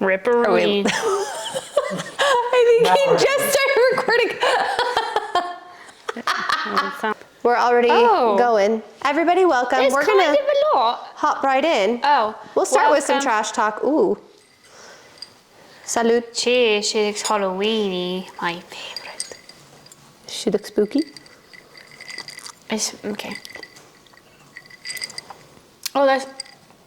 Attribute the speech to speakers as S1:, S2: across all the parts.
S1: Rippery.
S2: I think he just started recording. We're already going. Everybody welcome.
S1: We're going to
S2: hop right in.
S1: Oh.
S2: We'll start with some trash talk. Ooh. Salud.
S1: Cheers. She looks Halloweeny. My favorite.
S2: She looks spooky.
S1: It's okay. Oh, that's...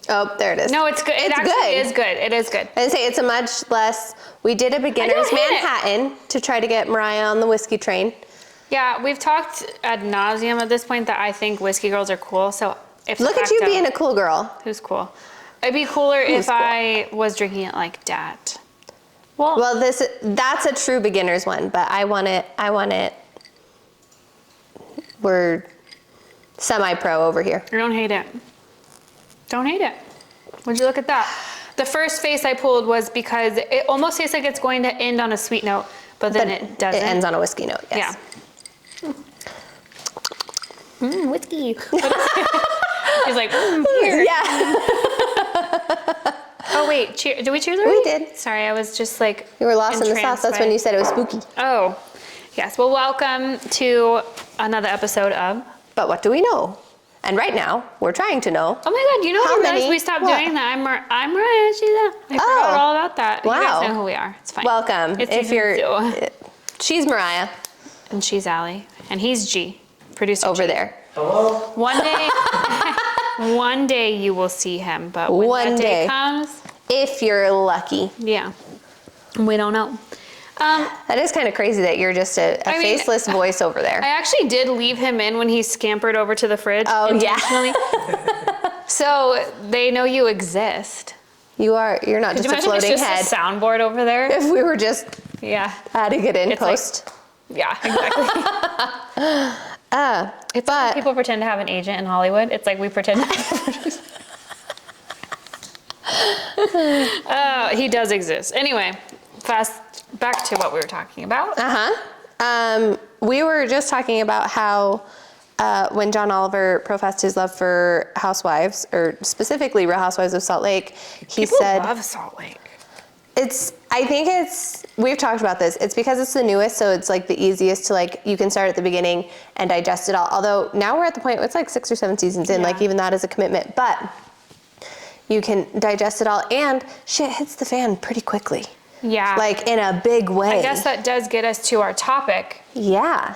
S2: Oh, there it is.
S1: No, it's good. It actually is good. It is good.
S2: I'd say it's a much less... We did a beginner's Manhattan to try to get Mariah on the whiskey train.
S1: Yeah, we've talked ad nauseum at this point that I think whiskey girls are cool. So if
S2: look at you being a cool girl.
S1: Who's cool? It'd be cooler if I was drinking it like that.
S2: Well, that's a true beginner's one, but I want it. We're semi-pro over here.
S1: I don't hate it. Don't hate it. Would you look at that? The first face I pulled was because it almost tastes like it's going to end on a sweet note, but then it doesn't.
S2: It ends on a whiskey note, yes.
S1: Yeah. Whiskey. He's like, here.
S2: Yeah.
S1: Oh, wait. Did we cheers already?
S2: We did.
S1: Sorry, I was just like...
S2: You were lost in the sauce. That's when you said it was spooky.
S1: Oh, yes. Well, welcome to another episode of...
S2: But what do we know? And right now, we're trying to know.
S1: Oh my God, you know how many? We stopped doing that. I'm Mariah. I forgot all about that.
S2: Wow.
S1: You guys know who we are. It's fine.
S2: Welcome. She's Mariah.
S1: And she's Allie. And he's G, producer
S2: over
S1: G.
S2: there.
S1: Hello. One day you will see him, but when that day comes...
S2: If you're lucky.
S1: Yeah. We don't know.
S2: That is kind of crazy that you're just a faceless voice over there.
S1: I actually did leave him in when he scampered over to the fridge.
S2: Oh,
S1: intentionally. So they know you exist.
S2: You're not just a floating head.
S1: Just a soundboard over there.
S2: If we were just adding it in post.
S1: Yeah, exactly. It's like people pretend to have an agent in Hollywood. It's like we pretend to have he does exist. Anyway, back to what we were talking about.
S2: We were just talking about how when John Oliver professed his love for housewives, or specifically Real Housewives of Salt Lake,
S1: People love Salt Lake.
S2: We've talked about this. It's because it's the newest, so it's like the easiest to you can start at the beginning and digest it all. Although now we're at the point where it's like 6 or 7 seasons in, even that is a commitment. But you can digest it all, and shit hits the fan pretty quickly.
S1: Yeah.
S2: Like in a big way.
S1: I guess that does get us to our topic.
S2: Yeah.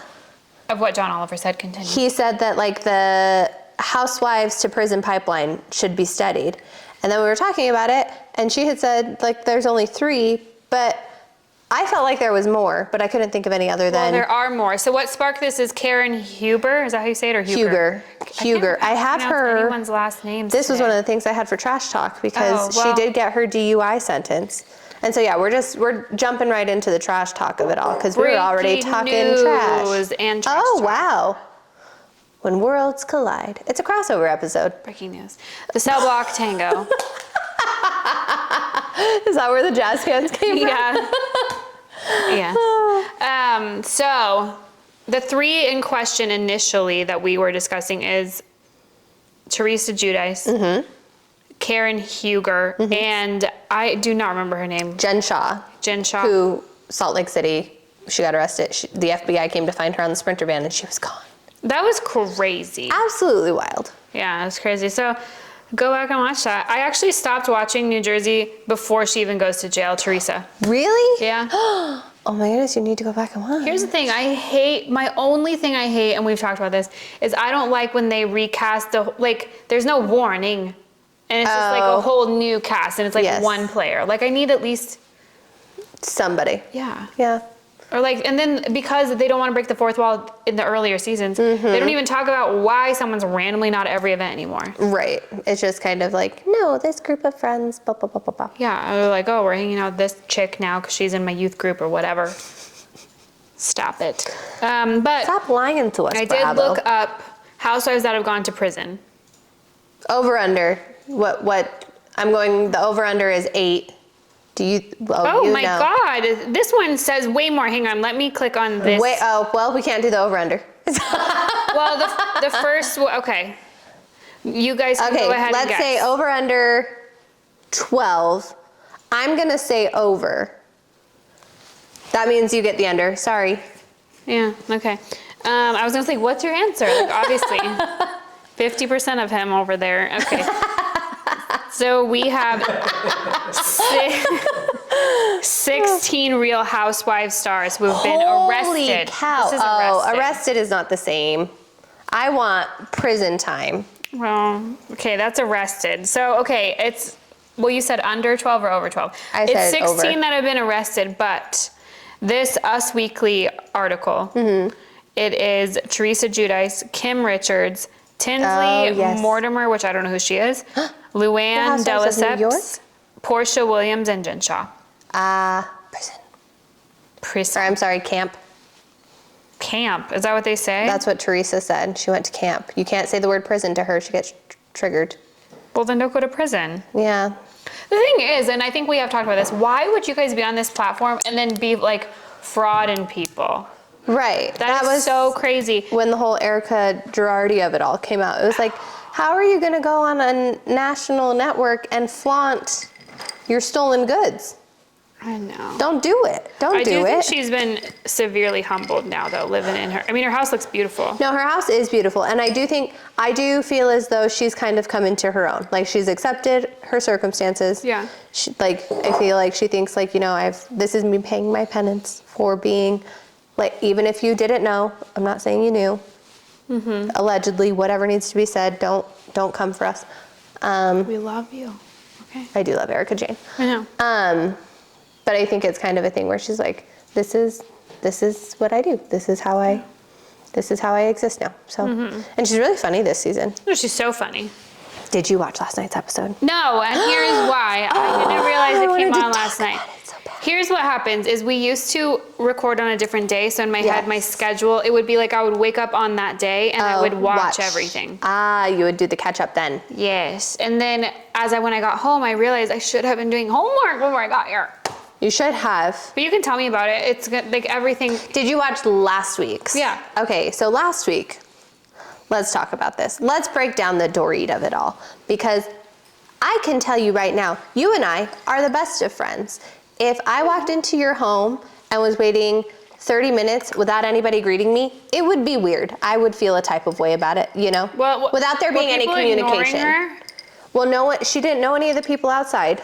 S1: Of what John Oliver said. Continue.
S2: He said that the housewives to prison pipeline should be studied. And then we were talking about it, and she had said there's only 3, but I felt like there was more, but I couldn't think of any other than...
S1: Well, there are more. So what sparked this is Karen Huber. Is that how you say it, or Huger?
S2: Huger. I have her...
S1: anyone's last name.
S2: This was one of the things I had for Trash Talk, because she did get her DUI sentence. And so, we're jumping right into the trash talk of it all, because we were already talking trash.
S1: And trash
S2: talk.
S1: Wow.
S2: Wow. When worlds collide. It's a crossover episode.
S1: Breaking news. The cellblock tango.
S2: Is that where the jazz hands came from?
S1: Yeah. So the 3 in question initially that we were discussing is Teresa Giudice, Karen Huger, and I do not remember her name.
S2: Jen Shaw. Who, Salt Lake City, she got arrested. The FBI came to find her on the Sprinter van, and she was gone.
S1: That was crazy.
S2: Absolutely wild.
S1: Yeah, it was crazy. So go back and watch that. I actually stopped watching New Jersey before she even goes to jail, Teresa.
S2: Really?
S1: Yeah.
S2: Oh my goodness, you need to go back and watch.
S1: Here's the thing, my only thing I hate, and we've talked about this, is I don't like when they recast there's no warning, and it's just like a whole new cast, and it's one player. I need at least...
S2: somebody.
S1: Yeah.
S2: Yeah.
S1: Or and then because they don't want to break the fourth wall in the earlier seasons, they don't even talk about why someone's randomly not at every event anymore. Right.
S2: It's just kind of no, this group of friends, blah, blah, blah, blah, blah.
S1: Yeah. They're we're hanging out with this chick now because she's in my youth group or whatever. Stop it. But
S2: stop lying to us,
S1: I did look up housewives that have gone to prison.
S2: Over under. What I'm going, the over under is 8. Do you?
S1: Oh my God! This one says way more. Hang on, let me click on this.
S2: We can't do the over under.
S1: Well, the first. Okay, you guys can go ahead and guess.
S2: Let's say over under 12. I'm gonna say over. That means you get the under. Sorry.
S1: Yeah, okay. I was gonna say, what's your answer? Like, obviously, 50% of him over there. Okay. So we have 16 Real Housewives stars who have been arrested.
S2: Holy cow.
S1: This is
S2: Oh, arrested is not the same. I want prison time.
S1: Well, okay, that's arrested. So, okay, it's, well, you said under 12 or over 12?
S2: I
S1: it's
S2: said
S1: 16
S2: over.
S1: that have been arrested, but this Us Weekly article, it is Teresa Giudice, Kim Richards, Tinsley Mortimer, which I don't know who she is, Luann de Lesseps, Portia Williams, and Jen Shaw.
S2: Prison. Or, I'm sorry, camp.
S1: Camp, is that what they say?
S2: That's what Teresa said. She went to camp. You can't say the word prison to her. She gets triggered.
S1: Well, then don't go to prison.
S2: Yeah.
S1: The thing is, and I think we have talked about this, why would you guys be on this platform and then be like frauding people?
S2: Right.
S1: That was so crazy.
S2: When the whole Erica Girardi of it all came out. It was like, how are you going to go on a national network and flaunt your stolen goods?
S1: I know.
S2: Don't do it. Don't do it.
S1: I do think she's been severely humbled now, though, living in her. I mean, her house looks beautiful.
S2: No, her house is beautiful. And I do feel as though she's kind of come into her own. Like, she's accepted her circumstances.
S1: Yeah.
S2: I feel like she thinks, like, you know, this is me paying my penance for being, like, even if you didn't know, I'm not saying you knew. Allegedly, whatever needs to be said, don't come for us.
S1: We love you. Okay.
S2: I do love Erica Jane.
S1: I know.
S2: But I think it's kind of a thing where she's like, this is what I do. This is how I exist now. So, and she's really funny this season.
S1: Oh, she's so funny.
S2: Did you watch last night's episode?
S1: No, and here's why. I didn't realize it came on last night.
S2: So bad.
S1: Here's what happens is we used to record on a different day. So in my head, my schedule, it would be like I would wake up on that day and I would watch everything.
S2: You would do the catch up then.
S1: Yes. And then when I got home, I realized I should have been doing homework before I got here.
S2: You should have.
S1: But you can tell me about it. It's like everything.
S2: Did you watch last week's?
S1: Yeah.
S2: Okay, so last week, let's talk about this. Let's break down the Dorit of it all. Because I can tell you right now, you and I are the best of friends. If I walked into your home and was waiting 30 minutes without anybody greeting me, it would be weird. I would feel a type of way about it, you know?
S1: Well,
S2: without there being any communication.
S1: Her?
S2: Well, she didn't know any of the people outside.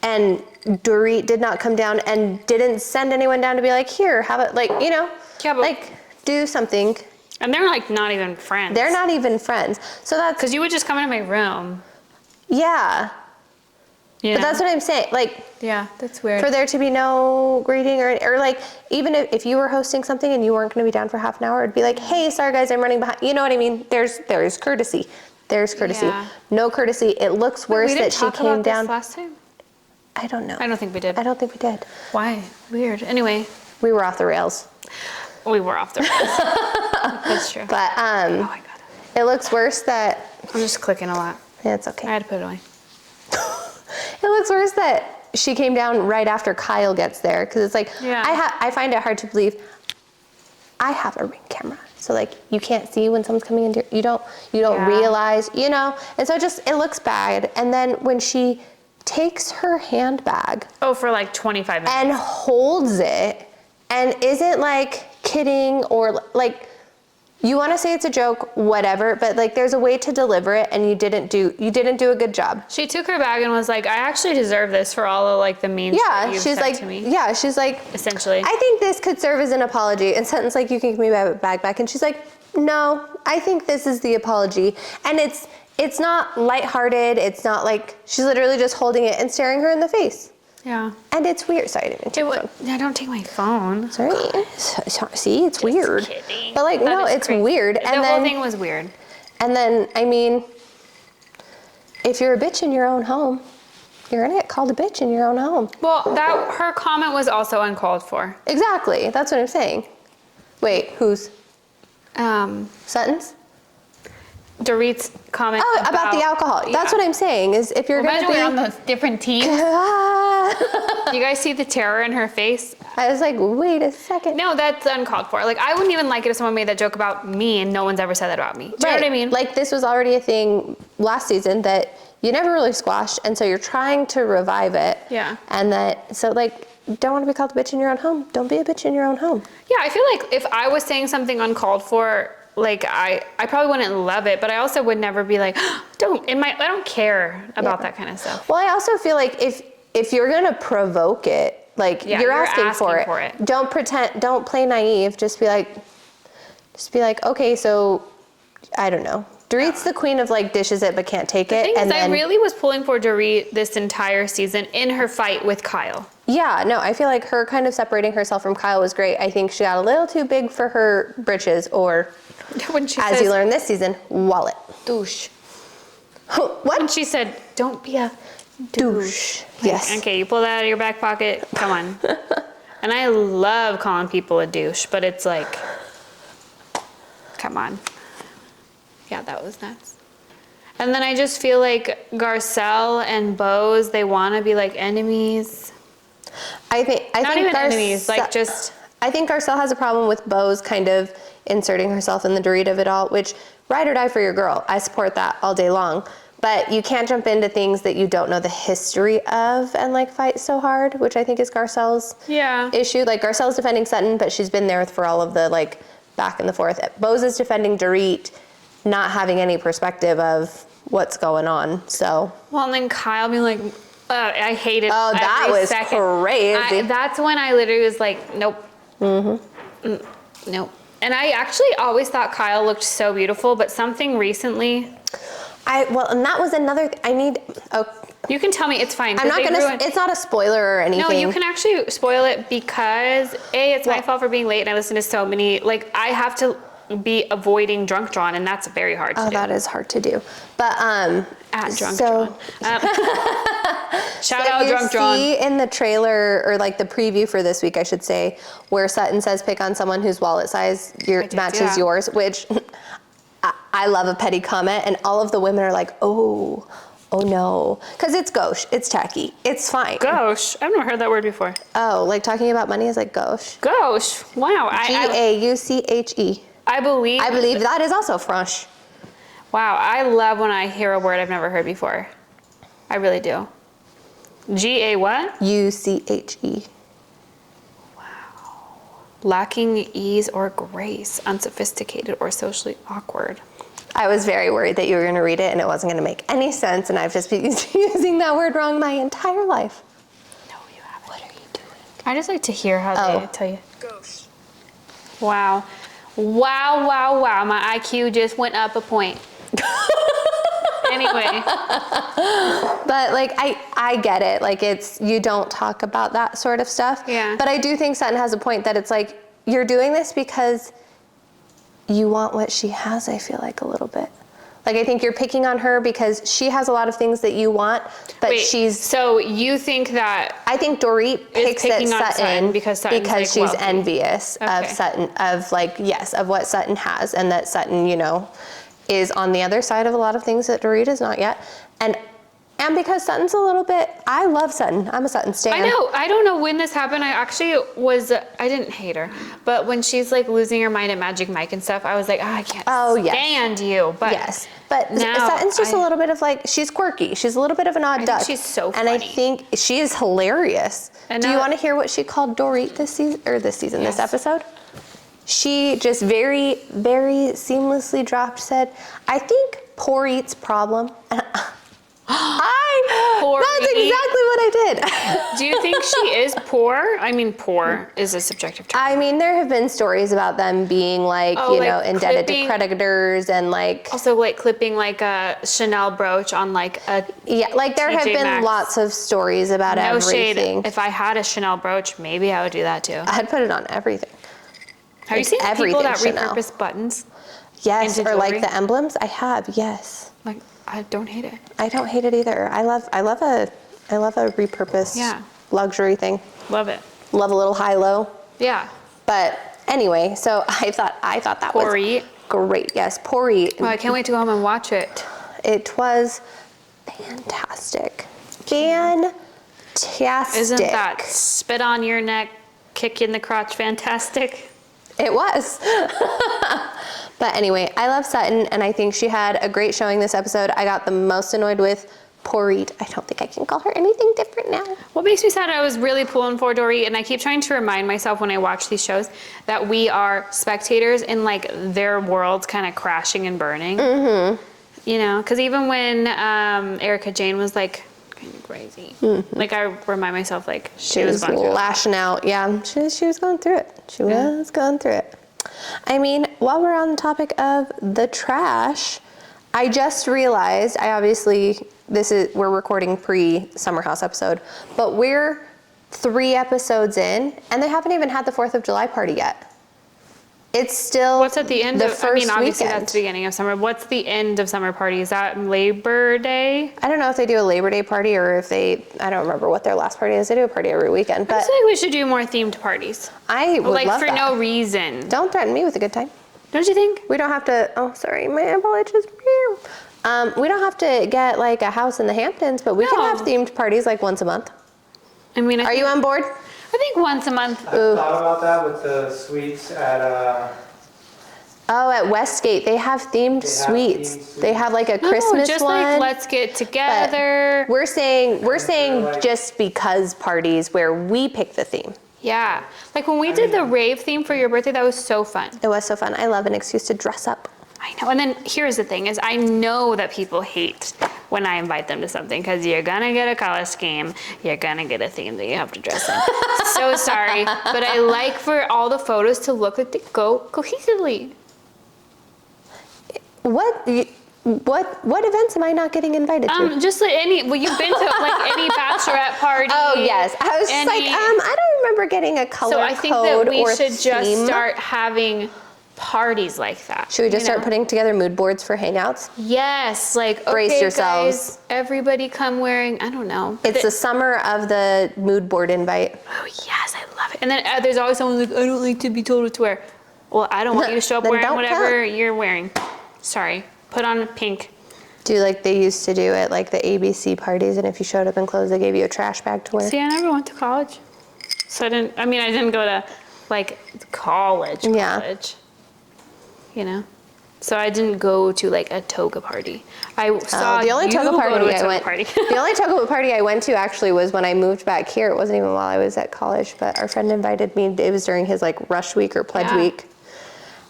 S2: And Dorit did not come down and didn't send anyone down to be like, here, have it, like, you know, like, do something.
S1: And they're like not even friends.
S2: They're not even friends. So that's...
S1: Because you would just come into my room.
S2: Yeah. But that's what I'm saying. Like...
S1: Yeah, that's weird.
S2: For there to be no greeting or like, even if you were hosting something and you weren't going to be down for half an hour, it'd be like, hey, sorry guys, I'm running behind. You know what I mean? There's courtesy. There's courtesy.
S1: Yeah.
S2: No courtesy. It looks worse that she came down.
S1: This last time?
S2: I don't know.
S1: I don't think we did.
S2: I don't think we did.
S1: Why? Weird. Anyway.
S2: We were off the rails.
S1: We were off the rails. That's true.
S2: But
S1: oh my God.
S2: It looks worse that...
S1: I'm just clicking a lot.
S2: Yeah, it's okay.
S1: I had to put it away.
S2: It looks worse that she came down right after Kyle gets there. Because it's like, I find it hard to believe. I have a Ring camera. So like, you can't see when someone's coming in. You don't realize, you know? And so it looks bad. And then when she takes her handbag.
S1: Oh, for like 25 minutes.
S2: And holds it and isn't like kidding or like, you want to say it's a joke, whatever, but like there's a way to deliver it and you didn't do a good job.
S1: She took her bag and was like, I actually deserve this for all of like the mean shit you've said to me.
S2: Yeah, she's like,
S1: essentially.
S2: I think this could serve as an apology. And Sutton's like, you can give me my bag back. And she's like, no, I think this is the apology. And it's not lighthearted. It's not like, she's literally just holding it and staring her in the face.
S1: Yeah.
S2: And it's weird. Sorry, I didn't take my phone.
S1: I don't take my phone.
S2: Sorry. See, it's weird.
S1: Kidding.
S2: But like, no, it's crazy. Weird.
S1: And the whole thing was weird.
S2: And then, I mean, if you're a bitch in your own home, you're gonna get called a bitch in your own home.
S1: Well, her comment was also uncalled for.
S2: Exactly. That's what I'm saying. Wait, whose? Sutton's?
S1: Dorit's comment
S2: about the alcohol. Yeah. That's what I'm saying, is if you're going to be...
S1: Imagine we're on those different teams. You guys see the terror in her face?
S2: I was like, wait a second.
S1: No, that's uncalled for. Like, I wouldn't even like it if someone made that joke about me and no one's ever said that about me. Do you know what I mean?
S2: Like, this was already a thing last season that you never really squashed, and so you're trying to revive it.
S1: Yeah.
S2: And so like, don't want to be called a bitch in your own home. Don't be a bitch in your own home.
S1: Yeah, I feel like if I was saying something uncalled for, like I probably wouldn't love it, but I also would never be like, I don't care about that kind of stuff.
S2: Well, I also feel like if you're gonna provoke it, like you're asking for it. Don't play naive. Just be like, okay, so I don't know. Dorit's the queen of like dishes it but can't take it.
S1: And I really was pulling for Dorit this entire season in her fight with Kyle.
S2: Yeah, no, I feel like her kind of separating herself from Kyle was great. I think she got a little too big for her britches, or
S1: when she
S2: as you learned this season, wallet.
S1: Douche.
S2: What?
S1: When she said, don't be a douche.
S2: Yes.
S1: Okay, you pull that out of your back pocket. Come on. And I love calling people a douche, but it's like, come on. Yeah, that was nuts. And then I just feel like Garcelle and Bose, they want to be like enemies.
S2: I think
S1: not even enemies, like just.
S2: I think Garcelle has a problem with Bose kind of inserting herself in the Dorit of it all, which ride or die for your girl. I support that all day long. But you can't jump into things that you don't know the history of and like fight so hard, which I think is Garcelle's issue. Like Garcelle's defending Sutton, but she's been there for all of the like back and the forth. Bose is defending Dorit, not having any perspective of what's going on. So. Well,
S1: and then Kyle being like, I hated.
S2: Oh, that was crazy.
S1: That's when I literally was like, nope. Mm-hmm. Nope. And I actually always thought Kyle looked so beautiful, but something recently.
S2: And that was another.
S1: You can tell me, it's fine.
S2: I'm not gonna. It's not a spoiler or anything.
S1: No, you can actually spoil it because it's my fault for being late, and I listen to so many. Like I have to be avoiding drunk drawn, and that's very hard to do.
S2: Oh, that is hard to do. But
S1: at drunk drawn. Shout out drunk drawn.
S2: You see in the trailer, or like the preview for this week, I should say, where Sutton says pick on someone whose wallet size matches yours, which I love a petty comment, and all of the women are like, oh no, because it's gauche, it's tacky, it's fine.
S1: Gauche? I've never heard that word before.
S2: Oh, like talking about money is like gauche.
S1: Gauche, wow.
S2: Gauche. I believe that is also French.
S1: Wow, I love when I hear a word I've never heard before. I really do. G-A what?
S2: U-C-H-E.
S1: Wow. Lacking ease or grace, unsophisticated or socially awkward.
S2: I was very worried that you were going to read it and it wasn't going to make any sense, and I've just been using that word wrong my entire life.
S1: No, you haven't. What are you doing? I just like to hear how they tell you. Ghost. Wow. Wow. My IQ just went up a point. Anyway.
S2: But like, I get it. Like you don't talk about that sort of stuff.
S1: Yeah.
S2: But I do think Sutton has a point that it's like, you're doing this because you want what she has, I feel like, a little bit. Like, I think you're picking on her because she has a lot of things that you want, but
S1: so you think that...
S2: I think Dorit picks at Sutton because she's
S1: wealthy.
S2: Envious of Sutton, of like, yes, of what Sutton has, and that Sutton, is on the other side of a lot of things that Dorit is not yet. And because Sutton's a little bit, I love Sutton. I'm a Sutton stan.
S1: I know. I don't know when this happened. I didn't hate her. But when she's like losing her mind at Magic Mike and stuff, I was like, I can't stand you. But
S2: yes. But now Sutton's just a little bit of like, she's quirky. She's a little bit of an odd duck.
S1: She's so funny.
S2: And I think she is hilarious. Do you want to hear what she called Dorit this episode? She just very, very seamlessly said, I think poor eats problem. That's exactly what I did.
S1: Do you think she is poor? I mean, poor is a subjective term.
S2: I mean, there have been stories about them being like, indebted to creditors and like...
S1: Also like clipping like a Chanel brooch on like a...
S2: Yeah, like there have been lots of stories about everything. No shade.
S1: If I had a Chanel brooch, maybe I would do that too.
S2: I'd put it on everything.
S1: Have you seen people that repurpose buttons?
S2: Yes, or like the emblems? I have, yes.
S1: Like, I don't hate it.
S2: I don't hate it either. I love a repurposed luxury thing.
S1: Love it.
S2: Love a little high-low.
S1: Yeah.
S2: But anyway, so I thought that was great. Yes, Pori.
S1: Well, I can't wait to go home and watch it.
S2: It was fantastic. Fantastic.
S1: Isn't that spit on your neck, kick you in the crotch fantastic?
S2: It was. But anyway, I love Sutton, and I think she had a great showing this episode. I got the most annoyed with Dorit. I don't think I can call her anything different now.
S1: What makes me sad, I was really pulling for Dorit, and I keep trying to remind myself when I watch these shows that we are spectators in like their worlds kind of crashing and burning. Mm-hmm. You know, because even when Erica Jane was like kind of crazy, like I remind myself like she was going through
S2: lashing out. Yeah, she was going through it. She was going through it. I mean, while we're on the topic of the trash, I just realized, we're recording pre-Summer House episode, but we're 3 episodes in, and they haven't even had the 4th of July party yet. It's still
S1: What's at the end
S2: the
S1: of,
S2: first
S1: I mean, obviously
S2: weekend.
S1: that's the beginning of summer. What's the end of summer party? Is that Labor Day?
S2: I don't know if they do a Labor Day party or if I don't remember what their last party is. They do a party every weekend,
S1: I
S2: but
S1: feel like we should do more themed parties.
S2: I would
S1: Like
S2: love
S1: for
S2: that.
S1: no reason.
S2: Don't threaten me with a good time.
S1: Don't you think?
S2: We don't have to, oh, sorry, my apologies. We don't have to get like a house in the Hamptons, but we can have themed parties like once a month.
S1: I mean,
S2: Are you on board?
S1: I think once a month.
S3: I thought about that with the suites at
S2: Oh, at Westgate, they have themed suites. They have like a Christmas
S1: just
S2: one.
S1: like let's get together.
S2: We're saying just because parties where we pick the theme.
S1: Yeah. Like when we did the rave theme for your birthday, that was so fun.
S2: It was so fun. I love an excuse to dress up.
S1: I know. And then here's the thing is I know that people hate when I invite them to something because you're going to get a color scheme. You're going to get a theme that you have to dress in. So sorry. But I like for all the photos to look like they go cohesively.
S2: What events am I not getting invited to?
S1: Just like you've been to like any bachelorette party.
S2: Oh yes, I was just like, I don't remember getting a color
S1: So
S2: code
S1: I think that we
S2: or
S1: should just
S2: theme.
S1: start having parties like that.
S2: Should we just start putting together mood boards for hangouts?
S1: Yes, like
S2: Brace
S1: okay,
S2: yourselves.
S1: guys, everybody come wearing, I don't know.
S2: It's the summer of the mood board invite.
S1: Oh yes, I love it. And then there's always someone like, I don't like to be told what to wear. Well, I don't want you to show up
S2: Then
S1: wearing
S2: don't
S1: whatever you're wearing. Sorry. Put on pink.
S2: Do like they used to do at like the ABC parties, and if you showed up in clothes, they gave you a trash bag to wear.
S1: See, I never went to college. So I didn't go to like college.
S2: Yeah.
S1: You know? So I didn't go to like a toga party. I saw
S2: the only
S1: you
S2: toga
S1: go
S2: party
S1: to a
S2: I
S1: toga
S2: went.
S1: party.
S2: The only toga party I went to actually was when I moved back here. It wasn't even while I was at college, but our friend invited me. It was during his like rush week or pledge week,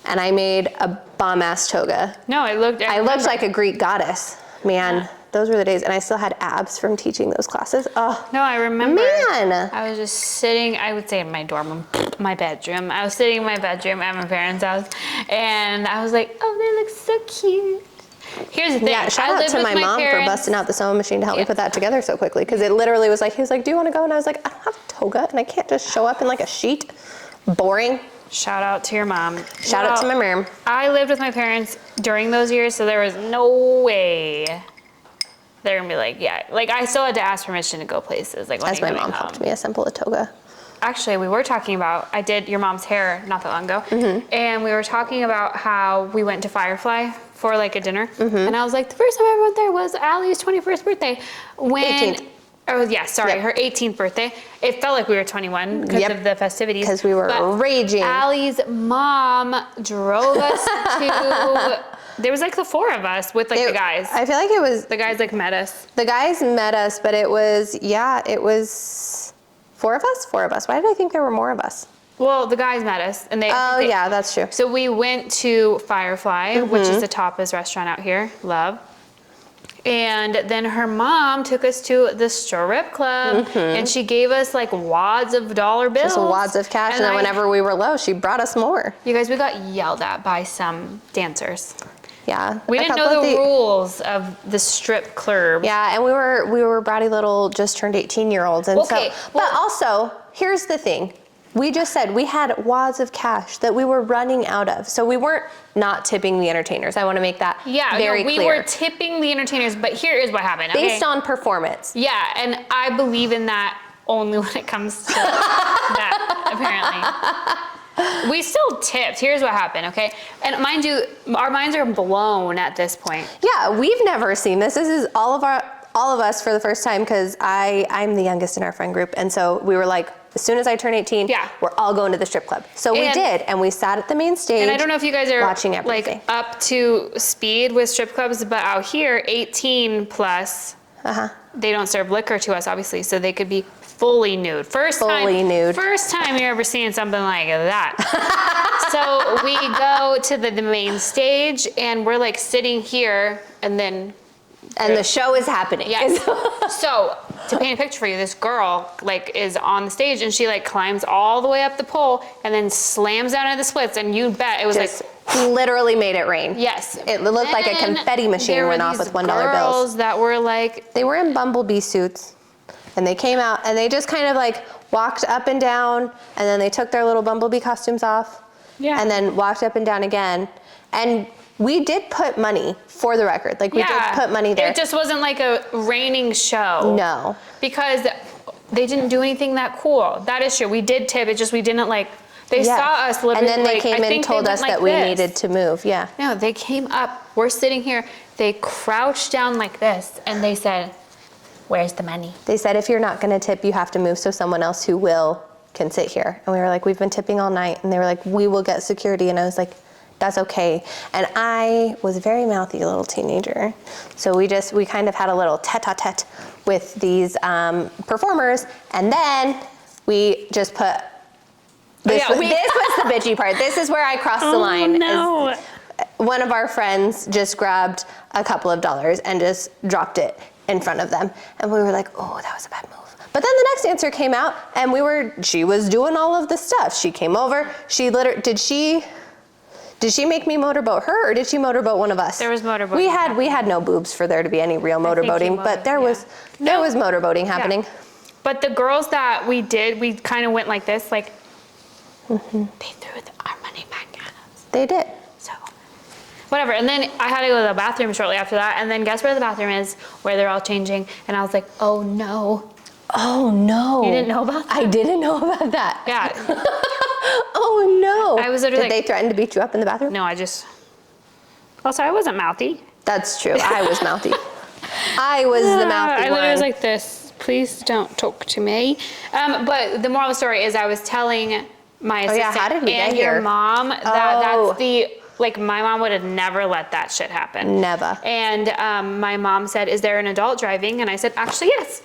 S2: and I made a bomb ass toga.
S1: No, I looked
S2: like a Greek goddess. Man, those were the days, and I still had abs from teaching those classes. Oh,
S1: no, I remember.
S2: Man.
S1: I was just sitting, I would say in my dorm room, my bedroom. I was sitting in my bedroom at my parents' house, and I was like, oh, they look so cute. Here's the thing.
S2: Yeah, shout out to my mom for busting out the sewing machine to help me put that together so quickly, because it literally was like, he was like, do you want to go? And I was like, I don't have a toga, and I can't just show up in like a sheet. Boring.
S1: Shout out to your mom.
S2: Shout out to my mom.
S1: I lived with my parents during those years, so there was no way they're gonna be like, yeah. Like I still had to ask permission to go places. Like when
S2: As my mom helped me assemble a toga.
S1: Actually, we were talking about, I did your mom's hair not that long ago, and we were talking about how we went to Firefly for like a dinner, and I was like, the first time I went there was Allie's 21st birthday. When
S2: 18th.
S1: Oh yeah, sorry, her 18th birthday. It felt like we were 21 because of the festivities.
S2: Because we were raging.
S1: Allie's mom drove us to. There was like the 4 of us with like the guys.
S2: I feel like it was.
S1: The guys like met us.
S2: The guys met us, but it was 4 of us? 4 of us. Why did I think there were more of us?
S1: Well, the guys met us, and
S2: yeah, that's true.
S1: So we went to Firefly, which is the tapas restaurant out here. Love. And then her mom took us to the strip club, and she gave us like wads of dollar bills.
S2: Just wads of cash, and then whenever we were low, she brought us more.
S1: You guys, we got yelled at by some dancers.
S2: Yeah.
S1: We didn't know the rules of the strip club.
S2: Yeah, and we were bratty little just turned 18-year-olds, and but also here's the thing. We just said we had wads of cash that we were running out of. So we weren't not tipping the entertainers. I want to make that very clear.
S1: We were tipping the entertainers, but here is what happened.
S2: Based on performance.
S1: Yeah, and I believe in that only when it comes to that, apparently. We still tipped. Here's what happened, okay? And mind you, our minds are blown at this point.
S2: Yeah, we've never seen this. This is all of us for the first time, because I'm the youngest in our friend group, and so we were like, as soon as I turn 18, we're all going to the strip club. So we did, and we sat at the main stage.
S1: And I don't know if you guys are
S2: watching everything.
S1: like up to speed with strip clubs, but out here, 18 plus they don't serve liquor to us, obviously, so they could be fully nude. First time you're ever seeing something like that. So we go to the main stage, and we're like sitting here, and
S2: the show is happening.
S1: Yes. So to paint a picture for you, this girl like is on the stage, and she like climbs all the way up the pole, and then slams down into the splits, and you bet it was
S2: Just literally made it rain.
S1: yes.
S2: It looked like a confetti machine went off with $1 bills.
S1: Girls that were like,
S2: They were in bumblebee suits, and they came out, and they just kind of like walked up and down, and then they took their little bumblebee costumes off, and then walked up and down again. And we did put money, for the record. Like, we did put money there.
S1: It just wasn't like a raining show.
S2: No.
S1: Because they didn't do anything that cool. That is true. We did tip, it just we didn't like, they saw us living.
S2: And then they
S1: like,
S2: came
S1: I
S2: and
S1: think
S2: told
S1: they
S2: us
S1: went
S2: that
S1: like
S2: we
S1: this.
S2: needed to move, yeah.
S1: No, they came up, we're sitting here, they crouched down like this, and they said, where's the money?
S2: They said, if you're not gonna tip, you have to move so someone else who will can sit here. And we were like, we've been tipping all night. And they were like, we will get security. And I was like, that's okay. And I was a very mouthy little teenager. So we kind of had a little tete-a-tete with these performers. And then we just put, this was the bitchy part. This is where I crossed the line.
S1: No.
S2: One of our friends just grabbed a couple of dollars and just dropped it in front of them. And we were like, oh, that was a bad move. But then the next dancer came out, and she was doing all of the stuff. She came over, did she make me motorboat her, or did she motorboat one of us?
S1: There was motorboating.
S2: We had no boobs for there to be any real motorboating, but there was motorboating happening.
S1: Yeah. But the girls that we did, we kind of went like this, like, they threw our money back at us.
S2: They did.
S1: So, whatever. And then I had to go to the bathroom shortly after that, and then guess where the bathroom is, where they're all changing, and I was like, oh no.
S2: Oh no.
S1: You didn't know about that?
S2: I didn't know about that.
S1: Yeah.
S2: Oh no.
S1: I was literally
S2: Did they threaten to beat you up in the bathroom?
S1: No, also, I wasn't mouthy.
S2: That's true. I was mouthy. I was the mouthy
S1: I
S2: one.
S1: literally was like this, please don't talk to me. But the moral of the story is I was telling my assistant
S2: how did we
S1: and
S2: get
S1: your
S2: here?
S1: mom that's like my mom would have never let that shit happen.
S2: Never.
S1: And my mom said, is there an adult driving? And I said, actually, yes.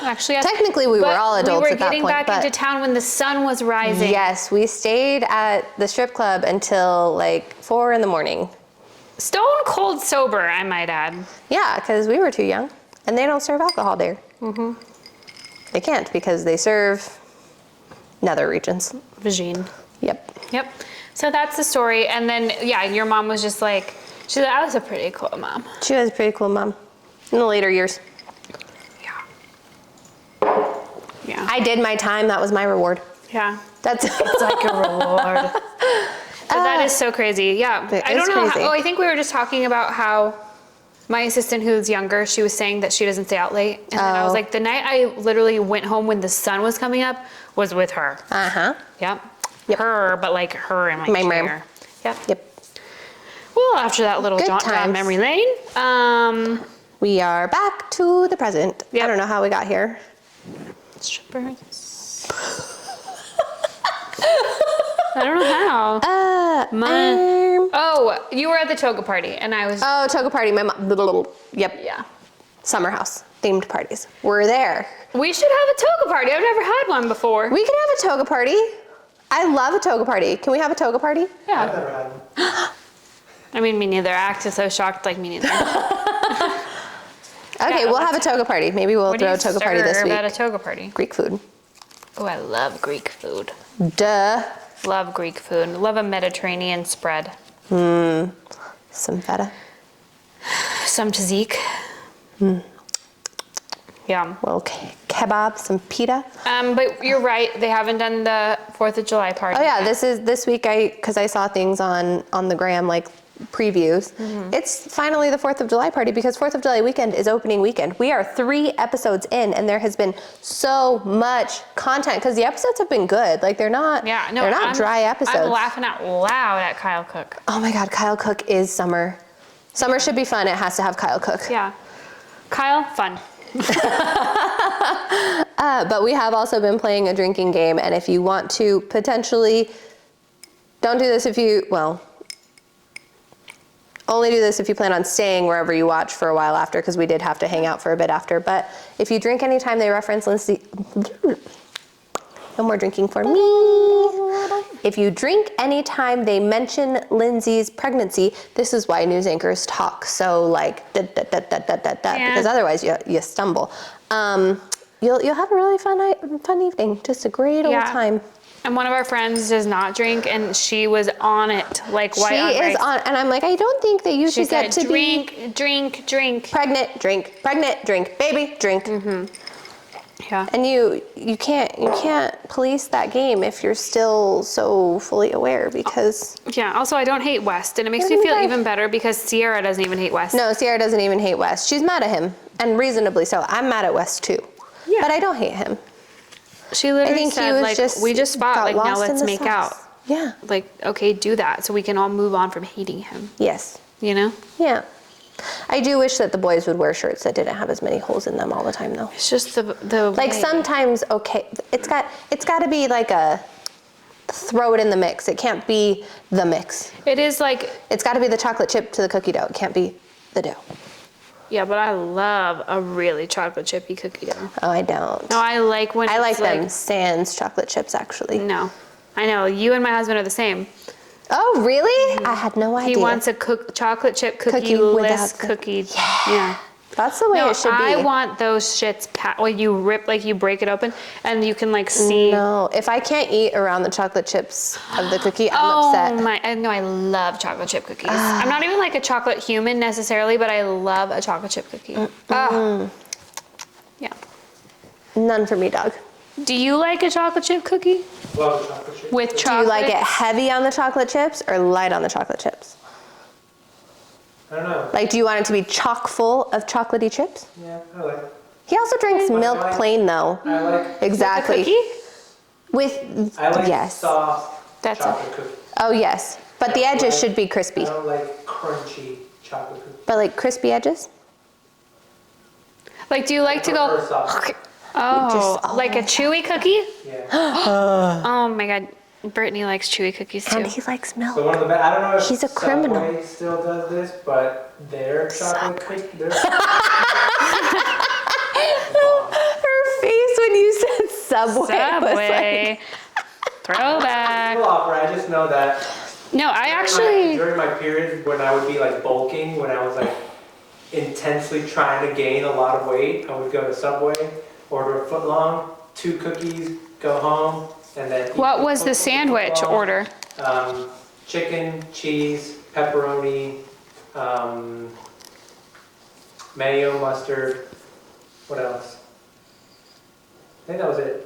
S1: Actually, yes.
S2: Technically, we were all adults at that point.
S1: We were getting back into town when the sun was rising.
S2: Yes, we stayed at the strip club until like 4 a.m.
S1: Stone cold sober, I might add.
S2: Yeah, because we were too young, and they don't serve alcohol there. Mm-hmm. They can't because they serve nether regions.
S1: Vagine.
S2: Yep.
S1: Yep. So that's the story. And then, your mom was just like, she said, that was a pretty cool mom.
S2: She was a pretty cool mom in the later years.
S1: Yeah.
S2: I did my time. That was my reward.
S1: Yeah.
S2: It's
S1: like a reward. But that is so crazy. Yeah. I don't know. I think we were just talking about how my assistant who's younger, she was saying that she doesn't stay out late. And then I was like, the night I literally went home when the sun was coming up was with her.
S2: Uh-huh.
S1: Yep. Her, but like her in my chair. Yep. Well, after that little jaunt down memory lane,
S2: we are back to the present. Yep. I don't know how we got here.
S1: Strippers. I don't know how. Oh, you were at the toga party, and I was.
S2: Oh, toga party. My mom. Yep.
S1: Yeah.
S2: Summer house themed parties. We're there.
S1: We should have a toga party. I've never had one before.
S2: We can have a toga party. I love a toga party. Can we have a toga party?
S1: Yeah.
S3: I've never had one.
S1: I mean, me neither. Act is so shocked, like me neither.
S2: Okay, we'll have a toga party. Maybe we'll throw a toga party this week.
S1: At a toga party?
S2: Greek food.
S1: Oh, I love Greek food.
S2: Duh.
S1: Love Greek food. Love a Mediterranean spread.
S2: Some feta.
S1: Some tzatziki. Yeah.
S2: Well, kebab, some pita.
S1: But you're right. They haven't done the 4th of July party.
S2: Oh yeah,
S1: yet.
S2: this week because I saw things on the gram like previews. It's finally the 4th of July party because 4th of July weekend is opening weekend. We are 3 episodes in and there has been so much content because the episodes have been good. Like they're not dry episodes.
S1: I'm laughing out loud at Kyle Cook.
S2: Oh my God, Kyle Cook is summer. Summer should be fun. It has to have Kyle Cook.
S1: Yeah. Kyle, fun.
S2: But we have also been playing a drinking game, and if you want to potentially, don't do this if you, well, only do this if you plan on staying wherever you watch for a while after, because we did have to hang out for a bit after. But if you drink anytime they reference Lindsay, no more drinking for me. If you drink anytime they mention Lindsay's pregnancy, this is why news anchors talk so like because otherwise you stumble. You'll have a really fun evening, just a great old time.
S1: And one of our friends does not drink, and she was on it like white on rice.
S2: She is on, and I'm like, I don't think that you should get to
S1: be drink.
S2: Pregnant, drink, baby, drink.
S1: Yeah.
S2: And you can't police that game if you're still so fully aware, because
S1: Yeah. Also, I don't hate West, and it makes me feel even better because Sierra doesn't even hate West.
S2: No, Sierra doesn't even hate West. She's mad at him, and reasonably so. I'm mad at West too.
S1: Yeah.
S2: But I don't hate him.
S1: She literally said, like, we just fought,
S2: got
S1: like, now
S2: lost in
S1: let's
S2: the
S1: make
S2: sauce.
S1: out.
S2: Yeah.
S1: Like, okay, do that so we can all move on from hating him.
S2: Yes.
S1: You know?
S2: Yeah. I do wish that the boys would wear shirts that didn't have as many holes in them all the time, though.
S1: It's just the
S2: Like
S1: way.
S2: sometimes, okay, it's got to be like a throw it in the mix. It can't be the mix.
S1: It is like,
S2: It's got to be the chocolate chip to the cookie dough. It can't be the dough.
S1: yeah, but I love a really chocolate chippy cookie dough.
S2: Oh, I don't.
S1: No, I like when
S2: I like
S1: it's
S2: them sans chocolate chips, actually.
S1: No, I know you and my husband are the same.
S2: Oh, really? I had no idea.
S1: He wants a chocolate chip
S2: Cookie
S1: cookie-less
S2: without the-
S1: cookie. Yeah.
S2: That's the way
S1: No,
S2: it should be.
S1: I want those shits when you rip, like you break it open and you can like see.
S2: No, if I can't eat around the chocolate chips of the cookie, I'm
S1: Oh
S2: upset.
S1: my! I know I love chocolate chip cookies. I'm not even like a chocolate human necessarily, but I love a chocolate chip cookie. Yeah.
S2: None for me, dog.
S1: Do you like a chocolate chip cookie
S3: Love chocolate chip.
S1: with
S2: Do
S1: chocolate?
S2: you like it heavy on the chocolate chips or light on the chocolate chips?
S3: I don't know.
S2: Like, do you want it to be chock full of chocolatey chips?
S3: Yeah, I like it.
S2: He also drinks
S3: But
S2: milk
S3: I like-
S2: plain, though.
S3: I like
S2: Exactly.
S1: Cookie?
S2: With,
S3: I like
S2: yes.
S3: soft
S1: That's
S3: chocolate cookies.
S2: Oh, yes. But the edges should be crispy.
S3: I don't like crunchy chocolate cookies.
S2: But like crispy edges?
S1: Like, do you like to go?
S3: Prefer soft.
S1: Oh,
S2: Just-
S1: like a chewy cookie?
S3: Yeah.
S1: Oh my God, Brittany likes chewy cookies too.
S2: And he likes milk.
S3: So one of the I don't know if
S2: He's a criminal.
S3: Subway still does this, but their chocolate cookie, their
S2: Her face when you said Subway, was
S1: Subway.
S2: like,
S1: Throwback.
S3: I just know that
S1: No, I actually.
S3: during my periods when I would be like bulking, when I was like intensely trying to gain a lot of weight, I would go to Subway, order a foot long, 2 cookies, go home, and then eat
S1: What was the sandwich
S3: footlong.
S1: order?
S3: Chicken, cheese, pepperoni, mayo, mustard. What else? I think that was it.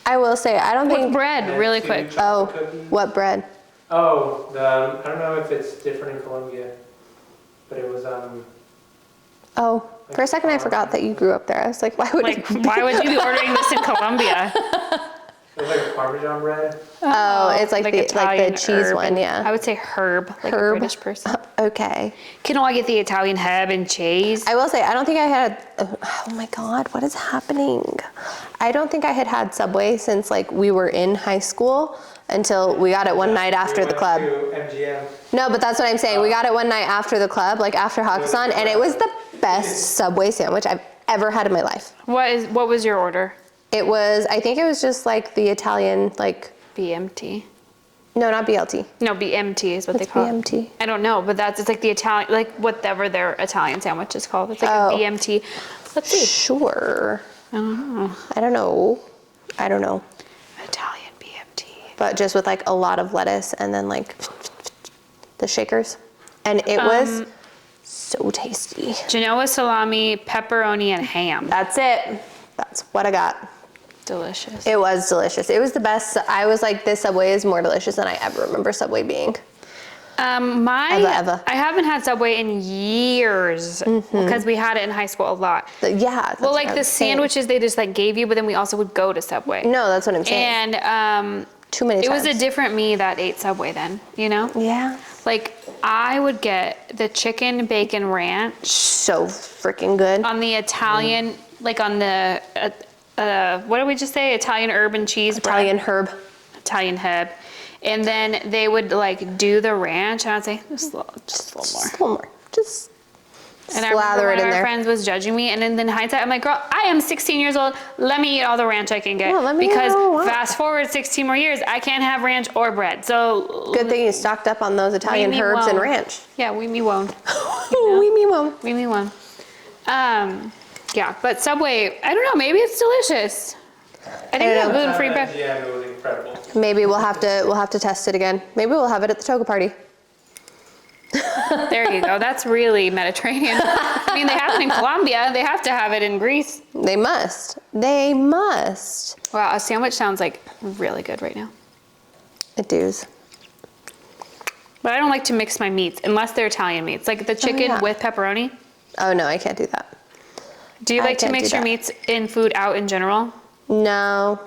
S2: I will say, I don't
S1: With
S2: think.
S1: bread,
S3: And then
S1: really
S3: 2
S1: quick.
S3: chocolate
S2: Oh,
S3: cookies.
S2: what bread?
S3: Oh, I don't know if it's different in Colombia, but it was
S2: Oh, for a second I forgot that you grew up there. I was like, why would
S1: Like,
S2: it?
S1: why would you be ordering this in Colombia?
S3: it was like a Parmesan bread.
S2: Oh, it's like the
S1: Italian
S2: cheese
S1: herb
S2: one,
S1: and-
S2: yeah.
S1: I would say herb, like
S2: Herb.
S1: a British person.
S2: Okay.
S1: Can I get the Italian herb and cheese?
S2: I will say, I don't think I had, oh my God, what is happening? I don't think I had Subway since like we were in high school until we got it one night after the club.
S3: We went to MGM.
S2: No, but that's what I'm saying. We got it one night after the club, like after Hakkasan, and it was the best Subway sandwich I've ever had in my life.
S1: What was your order?
S2: It was, I think it was just like the Italian, like,
S1: BMT.
S2: no, not BLT.
S1: No, BMT is what
S2: What's
S1: they call
S2: BMT?
S1: it. I don't know, but it's like the Italian, like whatever their Italian sandwich is called. It's like
S2: Oh.
S1: a BMT. Let's see.
S2: Sure.
S1: I don't know.
S2: I don't know. I don't know.
S1: Italian BMT.
S2: But just with like a lot of lettuce and then like the shakers. And it was so tasty.
S1: Genoa salami, pepperoni, and ham.
S2: That's it. That's what I got.
S1: Delicious.
S2: It was delicious. It was the best. I was like, this Subway is more delicious than I ever remember Subway being. Ever.
S1: I haven't had Subway in years because we had it in high school a lot.
S2: Yeah. That's
S1: Well,
S2: what
S1: like
S2: I
S1: the
S2: was saying.
S1: sandwiches they just like gave you, but then we also would go to Subway.
S2: No, that's what I'm saying.
S1: And
S2: Too many
S1: it
S2: times.
S1: was a different me that ate Subway then, you know?
S2: Yeah.
S1: Like I would get the chicken bacon ranch
S2: So freaking good.
S1: on the Italian, like on the, what did we just say? Italian herb and cheese bread.
S2: Italian herb.
S1: Italian hip. And then they would like do the ranch, and I'd say, just a little more.
S2: Just a little more. Just
S1: And I remember
S2: slather
S1: one
S2: it
S1: of
S2: in
S1: our
S2: there.
S1: friends was judging me, and in hindsight, I'm like, girl, I am 16 years old. Let me eat all the ranch I can get.
S2: Yeah, let me eat
S1: because
S2: all I want.
S1: fast forward 16 more years, I can't have ranch or bread. So
S2: Good thing you stocked up on those Italian
S1: me
S2: herbs and
S1: won't.
S2: ranch.
S1: yeah, we me won't.
S2: We me won't.
S1: We me won't. Yeah, but Subway, I don't know, maybe it's delicious. I think
S2: don't
S1: that
S2: know.
S1: gluten-free bread.
S3: Yeah, it was incredible.
S2: Maybe we'll have to test it again. Maybe we'll have it at the toga party.
S1: There you go. That's really Mediterranean. I mean, they have it in Colombia. They have to have it in Greece.
S2: They must. They must.
S1: Wow, a sandwich sounds like really good right now.
S2: It does.
S1: But I don't like to mix my meats unless they're Italian meats, like the chicken
S2: yeah.
S1: with pepperoni.
S2: Oh no, I can't do that.
S1: Do you
S2: I
S1: like to
S2: can't
S1: mix
S2: do
S1: your
S2: that.
S1: meats in food out in general?
S2: No,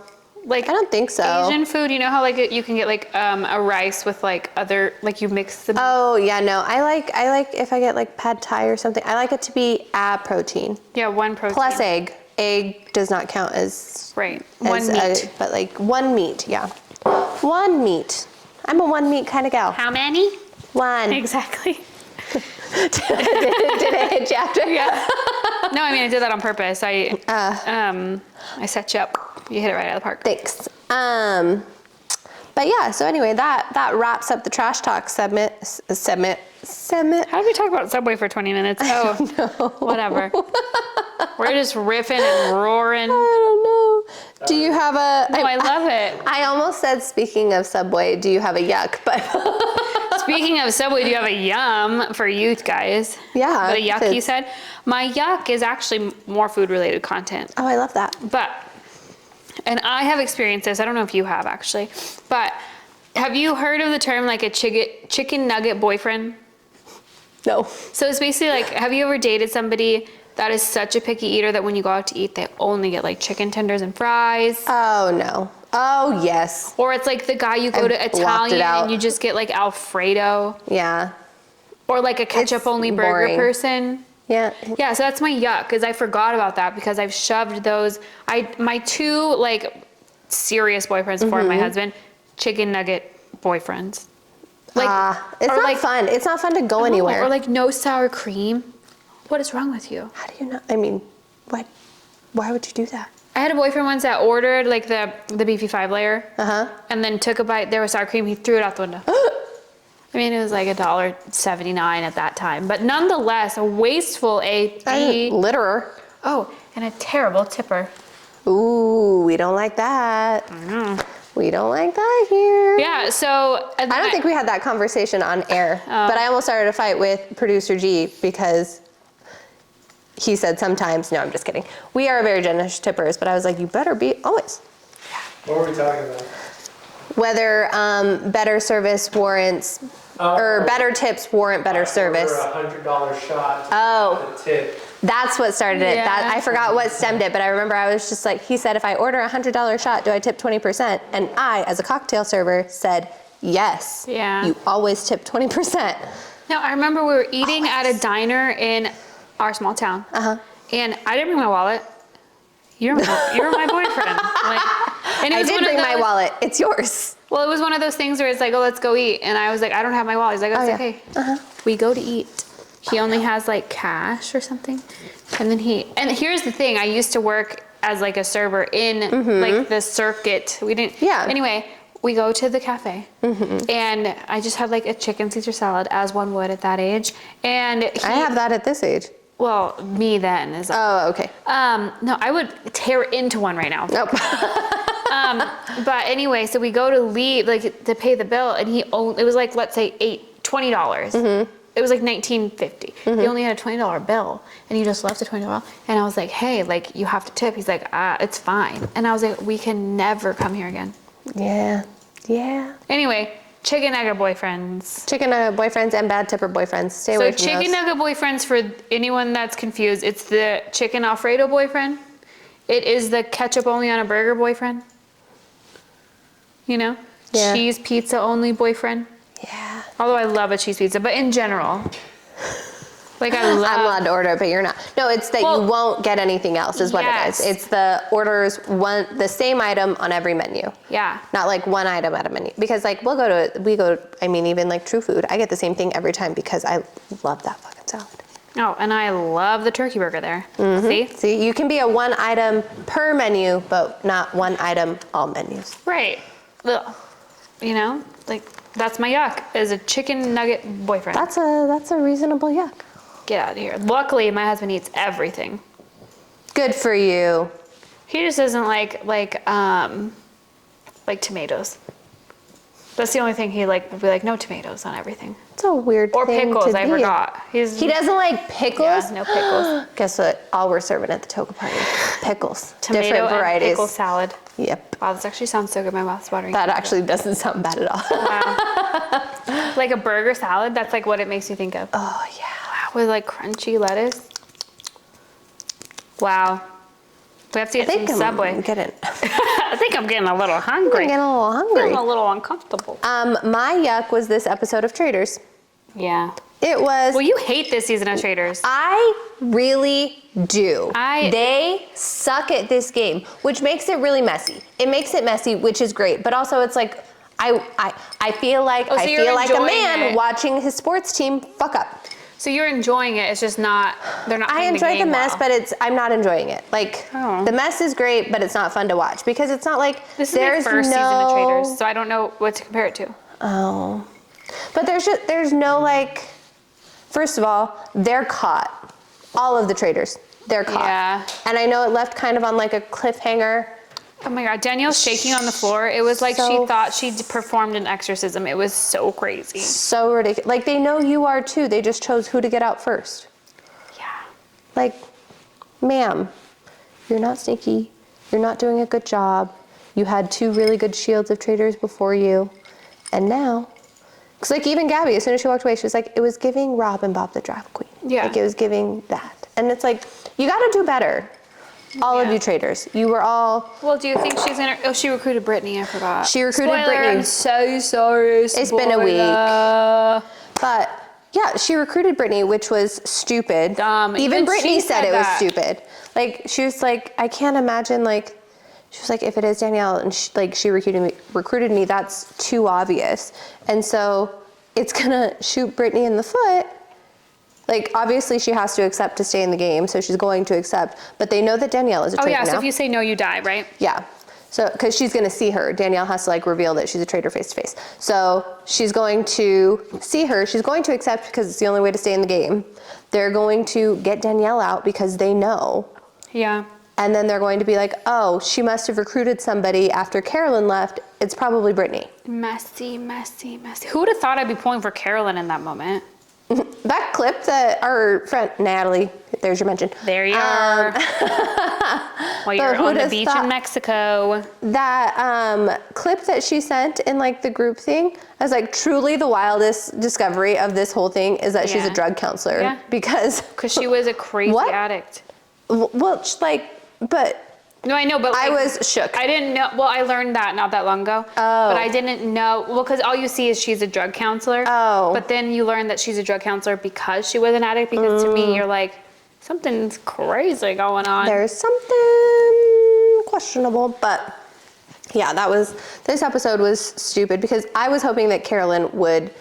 S1: Like
S2: I don't think so.
S1: Asian food, you know how like you can get like a rice with like other, like you mix the.
S2: Oh yeah, no. I like if I get like pad thai or something. I like it to be a protein
S1: Yeah, one protein.
S2: plus egg. Egg does not count as
S1: Right, one
S2: as
S1: meat.
S2: but like one meat. Yeah, one meat. I'm a one meat kind of gal.
S1: How many?
S2: One.
S1: Exactly.
S2: Did it hit you after?
S1: Yeah. No, I mean I did that on purpose. I set you up. You hit it right out of the park.
S2: Thanks. But yeah. So anyway, that wraps up the trash talk segment.
S1: How did we talk about Subway for 20 minutes? Oh, whatever. We're just riffing and roaring.
S2: I don't know. Do you have a?
S1: No, I love it.
S2: I almost said, speaking of Subway, do you have a yuck? But
S1: Speaking of Subway, do you have a yum for you guys?
S2: Yeah,
S1: But a yuck, you
S2: it's-
S1: said? My yuck is actually more food-related content.
S2: oh, I love that.
S1: But, and I have experienced this, I don't know if you have actually, but have you heard of the term like a chicken nugget boyfriend?
S2: No.
S1: So it's basically like, have you ever dated somebody that is such a picky eater that when you go out to eat, they only get like chicken tenders and fries?
S2: Oh no. Oh yes.
S1: Or it's like the guy you go
S2: I've
S1: to
S2: blocked it
S1: Italian
S2: out.
S1: and you just get like Alfredo,
S2: Yeah.
S1: or like a ketchup only burger
S2: boring.
S1: person.
S2: Yeah.
S1: Yeah, so that's my yuck, because I forgot about that because I've shoved those. My two like serious boyfriends before
S2: Mm-hmm.
S1: my husband, chicken nugget boyfriends.
S2: It's
S1: or
S2: not
S1: like-
S2: fun. It's not fun to go anywhere.
S1: Or like no sour cream. What is wrong with you?
S2: How do you know? I mean, what? Why would you do that?
S1: I had a boyfriend once that ordered like the beefy 5-layer, and then took a bite. There was sour cream. He threw it out the window. I mean, it was like $1.79 at that time, but nonetheless, a wasteful
S2: Litterer.
S1: Oh, and a terrible tipper.
S2: Ooh, we don't like that. We don't like that here.
S1: Yeah, so
S2: I don't think we had that conversation on air, but I almost started a fight with producer G because he said sometimes, no, I'm just kidding. We are very generous tippers, but I was like, you better be always.
S3: What were we talking about?
S2: Whether better service warrants, or better tips warrant better service.
S3: Order a $100 shot.
S2: Oh.
S3: The tip.
S2: That's what started it.
S1: Yeah.
S2: I forgot what stemmed it, but I remember I was just like, he said, if I order a $100 shot, do I tip 20%? And I, as a cocktail server, said, yes.
S1: Yeah.
S2: You always tip 20%.
S1: No, I remember we were eating at a diner in our small town, and I didn't bring my wallet. You're my boyfriend. Like, and it
S2: I
S1: was
S2: did
S1: one of
S2: bring my
S1: those-
S2: wallet. It's yours.
S1: Well, it was one of those things where it's like, oh, let's go eat, and I was like, I don't have my wallet. He's like, oh, it's
S2: yeah.
S1: okay. We go to eat. He only has like cash or something, and then and here's the thing: I used to work as like a server in like the circuit. We didn't.
S2: Yeah.
S1: Anyway, we go to the cafe, and I just had like a chicken Caesar salad, as one would at that age, and
S2: I have that at this age.
S1: Well, me then is.
S2: Oh, okay.
S1: No, I would tear into one right now.
S2: Nope.
S1: But anyway, so we go to leave, like to pay the bill, and it was like, let's say $20. It was like $19.50. He only had a $20 bill, and he just left a $20 bill. And I was like, hey, like you have to tip. He's like, it's fine. And I was like, we can never come here again.
S2: Yeah. Yeah.
S1: Anyway, chicken nugget boyfriends.
S2: Chicken nugget boyfriends and bad tipper boyfriends. Stay away
S1: So
S2: from
S1: chicken
S2: those.
S1: nugget boyfriends, for anyone that's confused, it's the chicken Alfredo boyfriend. It is the ketchup only on a burger boyfriend. You know?
S2: Yeah.
S1: Cheese pizza only boyfriend.
S2: Yeah.
S1: Although I love a cheese pizza, but in general. Like I love.
S2: I'm allowed to order it, but you're not. No, it's that you won't get anything else is what
S1: yes.
S2: it is. It's the orders the same item on every menu.
S1: Yeah.
S2: Not like one item at a menu. Because like I mean, even like True Food, I get the same thing every time because I love that fucking salad.
S1: Oh, and I love the turkey burger there.
S2: See, you can be a one item per menu, but not one item all menus.
S1: Right. Ugh. You know, like that's my yuck is a chicken nugget boyfriend.
S2: That's a reasonable yuck.
S1: Get out of here. Luckily, my husband eats everything.
S2: Good for you.
S1: He just doesn't like tomatoes. That's the only thing he would be like, no tomatoes on everything.
S2: It's a weird
S1: Or
S2: thing
S1: pickles,
S2: to
S1: I
S2: be.
S1: forgot.
S2: He doesn't like pickles?
S1: Yeah, no pickles.
S2: Guess what? All we're serving at the toga party. Pickles.
S1: Tomato
S2: Different
S1: and
S2: varieties.
S1: pickle salad.
S2: Yep.
S1: Wow, this actually sounds so good. My mouth's watering.
S2: That actually doesn't sound bad at all.
S1: Wow. Like a burger salad, that's like what it makes me think of.
S2: Oh, yeah.
S1: Wow, with like crunchy lettuce. Wow. We have to get some Subway. I think I'm getting a little hungry.
S2: I'm getting a little hungry.
S1: Feeling a little uncomfortable.
S2: My yuck was this episode of Traitors.
S1: Yeah.
S2: It was.
S1: Well, you hate this season of Traitors.
S2: I really do. They suck at this game, which makes it really messy. It makes it messy, which is great. But also, it's like I feel like
S1: so you're
S2: a
S1: enjoying
S2: man
S1: it.
S2: watching his sports team fuck up.
S1: So you're enjoying it. It's just not. They're not.
S2: I enjoy the mess, but I'm not enjoying it. Like the mess is great, but it's not fun to watch because it's not like
S1: This is my first season of Traitors, so I don't know what to compare it to.
S2: Oh, but there's no like. First of all, they're caught. All of the Traitors, they're caught.
S1: Yeah.
S2: And I know it left kind of on like a cliffhanger.
S1: Oh my God, Danielle's shaking on the floor. It was like she thought she'd performed an exorcism. It was so crazy.
S2: So ridiculous. Like they know you are too. They just chose who to get out first.
S1: Yeah.
S2: Like, ma'am, you're not sneaky. You're not doing a good job. You had 2 really good shields of Traitors before you. And now, because like even Gabby, as soon as she walked away, she was like, it was giving Rob and Bob the Drag Queen.
S1: Yeah.
S2: Like it was giving that. And it's like, you got to do better. All of you Traitors. You were all...
S1: Well, do you think she's gonna... Oh, she recruited Brittany, I forgot.
S2: She recruited
S1: Spoiler,
S2: Brittany.
S1: I'm so sorry.
S2: It's been a week. But yeah, she recruited Brittany, which was stupid.
S1: Dumb.
S2: Even Brittany
S1: she
S2: said it was
S1: that.
S2: stupid. Like, she was like, I can't imagine, like... She was like, if it is Danielle and she recruited me, that's too obvious. And so it's gonna shoot Brittany in the foot. Like, obviously she has to accept to stay in the game, so she's going to accept. But they know that Danielle is a traitor now.
S1: Oh yeah, so if you say no, you die, right?
S2: Yeah. So, because she's going to see her. Danielle has to like reveal that she's a traitor face to face. So she's going to see her. She's going to accept because it's the only way to stay in the game. They're going to get Danielle out because they know.
S1: Yeah.
S2: And then they're going to be like, oh, she must have recruited somebody after Carolyn left. It's probably Brittany.
S1: Messy, messy, messy. Who would have thought I'd be pulling for Carolyn in that moment?
S2: That clip that our friend Natalie, there's your mention.
S1: There you are. While you're on the beach in Mexico.
S2: That clip that she sent in like the group thing, I was like, truly the wildest discovery of this whole thing is that she's a drug counselor.
S1: Yeah.
S2: Because
S1: she was a crazy addict.
S2: Well, like, but...
S1: No, I know, but
S2: I was shook.
S1: I didn't know. Well, I learned that not that long ago. Oh. But I didn't know. Well, because all you see is she's a drug counselor. Oh. But then you learn that she's a drug counselor because she was an addict. Because to me, you're like, something's crazy going on.
S2: There's something questionable. But yeah, this episode was stupid because I was hoping that Carolyn would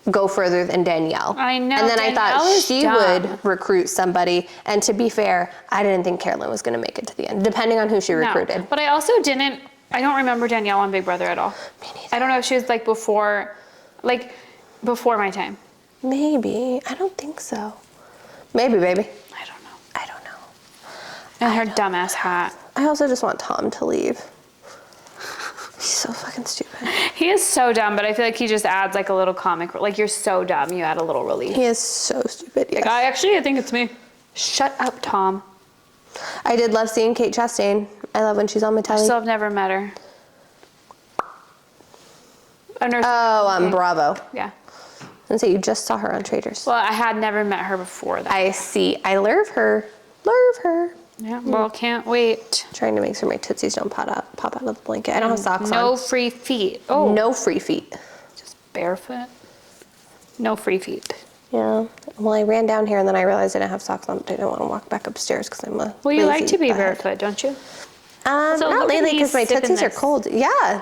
S2: go further than Danielle.
S1: I know.
S2: And then
S1: Danielle
S2: I thought she
S1: dumb.
S2: would recruit somebody. And to be fair, I didn't think Carolyn was going to make it to the end, depending on who she recruited.
S1: But I also I don't remember Danielle on Big Brother at all.
S2: Me neither.
S1: I don't know if she was like before my time.
S2: Maybe. I don't think so. Maybe, baby.
S1: I don't know.
S2: I don't know.
S1: And her dumbass hat.
S2: I also just want Tom to leave. He's so fucking stupid.
S1: He is so dumb, but I feel like he just adds like a little comic. Like, you're so dumb, you add a little relief.
S2: He is so stupid, yes.
S1: I think it's me. Shut up, Tom.
S2: I did love seeing Kate Chastain. I love when she's on my
S1: I
S2: telly.
S1: still have never met her.
S2: Bravo.
S1: Yeah.
S2: And so you just saw her on Traitors.
S1: Well, I had never met her before that.
S2: I see. I love her. Love her.
S1: Yeah, well, can't wait.
S2: Trying to make sure my tootsies don't pop out of the blanket. I don't have socks on.
S1: No free feet. Oh.
S2: No free feet.
S1: Just barefoot. No free feet.
S2: Yeah. Well, I ran down here and then I realized I didn't have socks on, but I didn't want to walk back upstairs because I'm a
S1: Well, you like
S2: lazy
S1: to be
S2: butthead.
S1: barefoot, don't you? So
S2: Not
S1: look at
S2: lately
S1: me
S2: because my
S1: sipping
S2: tootsies are
S1: this.
S2: cold. Yeah.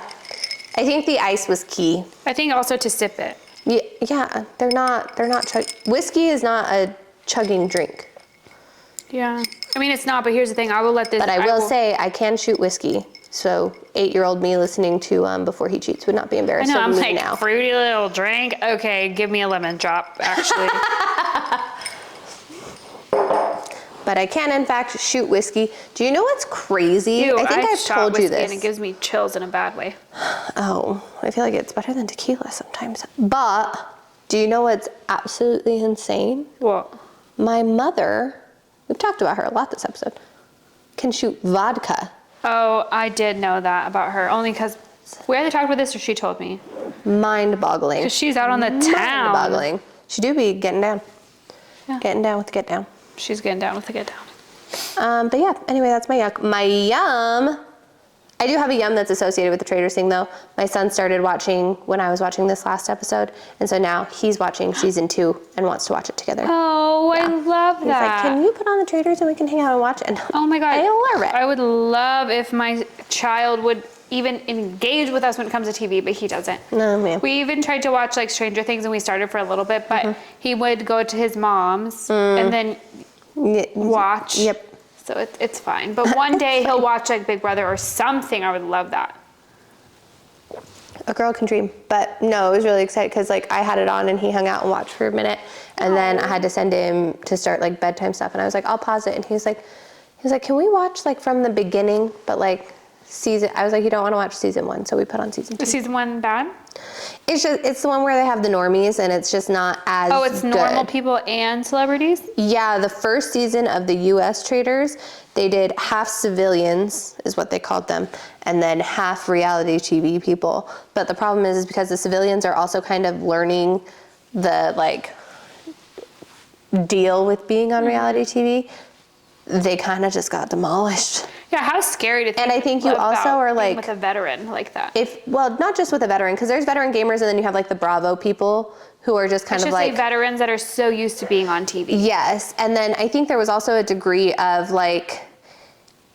S2: I think the ice was key.
S1: I think also to sip it.
S2: Yeah, they're not whiskey is not a chugging drink.
S1: Yeah. I mean, it's not, but here's the thing. I will let this.
S2: But I will say I can shoot whiskey. So 8-year-old me listening to Before He Cheats would not be
S1: I
S2: embarrassed
S1: know,
S2: of
S1: I'm
S2: me
S1: like,
S2: now.
S1: fruity little drink. Okay, give me a lemon drop, actually.
S2: But I can, in fact, shoot whiskey. Do you know what's crazy?
S1: Ew,
S2: I think I've
S1: shot
S2: told you
S1: whiskey
S2: this.
S1: and it gives me chills in a bad way.
S2: Oh, I feel like it's better than tequila sometimes. But do you know what's absolutely insane?
S1: What?
S2: My mother, we've talked about her a lot this episode, can shoot vodka.
S1: Oh, I did know that about her. Only because we either talked about this or she told me.
S2: Mind-boggling.
S1: Because she's out on the town.
S2: Mind-boggling. She do be getting down.
S1: Yeah.
S2: Getting down with the get down.
S1: She's getting down with the get down.
S2: But yeah, anyway, that's my yuck. My yum, I do have a yum that's associated with the Traders thing though. My son started watching when I was watching this last episode, and so now he's watching season 2 and wants to watch it together.
S1: Oh, I love
S2: He's
S1: that.
S2: like, can you put on the Traders and we can hang out and watch it? And
S1: Oh my God.
S2: I love it.
S1: I would love if my child would even engage with us when it comes to TV, but he doesn't.
S2: No, man.
S1: We even tried to watch like Stranger Things and we started for a little bit, but he would go to his mom's and then watch.
S2: Yep.
S1: So it's fine. But one day he'll watch like Big Brother or something. I would love that.
S2: A girl can dream. But no, I was really excited because like I had it on and he hung out and watched for a minute, and then I had to send him to start like bedtime stuff, and I was like, I'll pause it, and he was like, can we watch like from the beginning, but like season? I was like, you don't want to watch season 1, so we put on season 2.
S1: Is season 1 bad?
S2: It's the one where they have the normies and it's just not as
S1: Oh, it's normal
S2: good.
S1: people and celebrities?
S2: Yeah, the first season of the US Traders, they did half civilians, is what they called them, and then half reality TV people. But the problem is because the civilians are also kind of learning the like deal with being on reality TV, they kind of just got demolished.
S1: Yeah, how scary to think.
S2: And I think you
S1: about
S2: also are
S1: being
S2: like,
S1: with a veteran like that.
S2: well, not just with a veteran, because there's veteran gamers and then you have like the Bravo people who are just kind
S1: Let's
S2: of
S1: just
S2: like
S1: say veterans that are so used to being on TV.
S2: Yes, and then I think there was also a degree of like,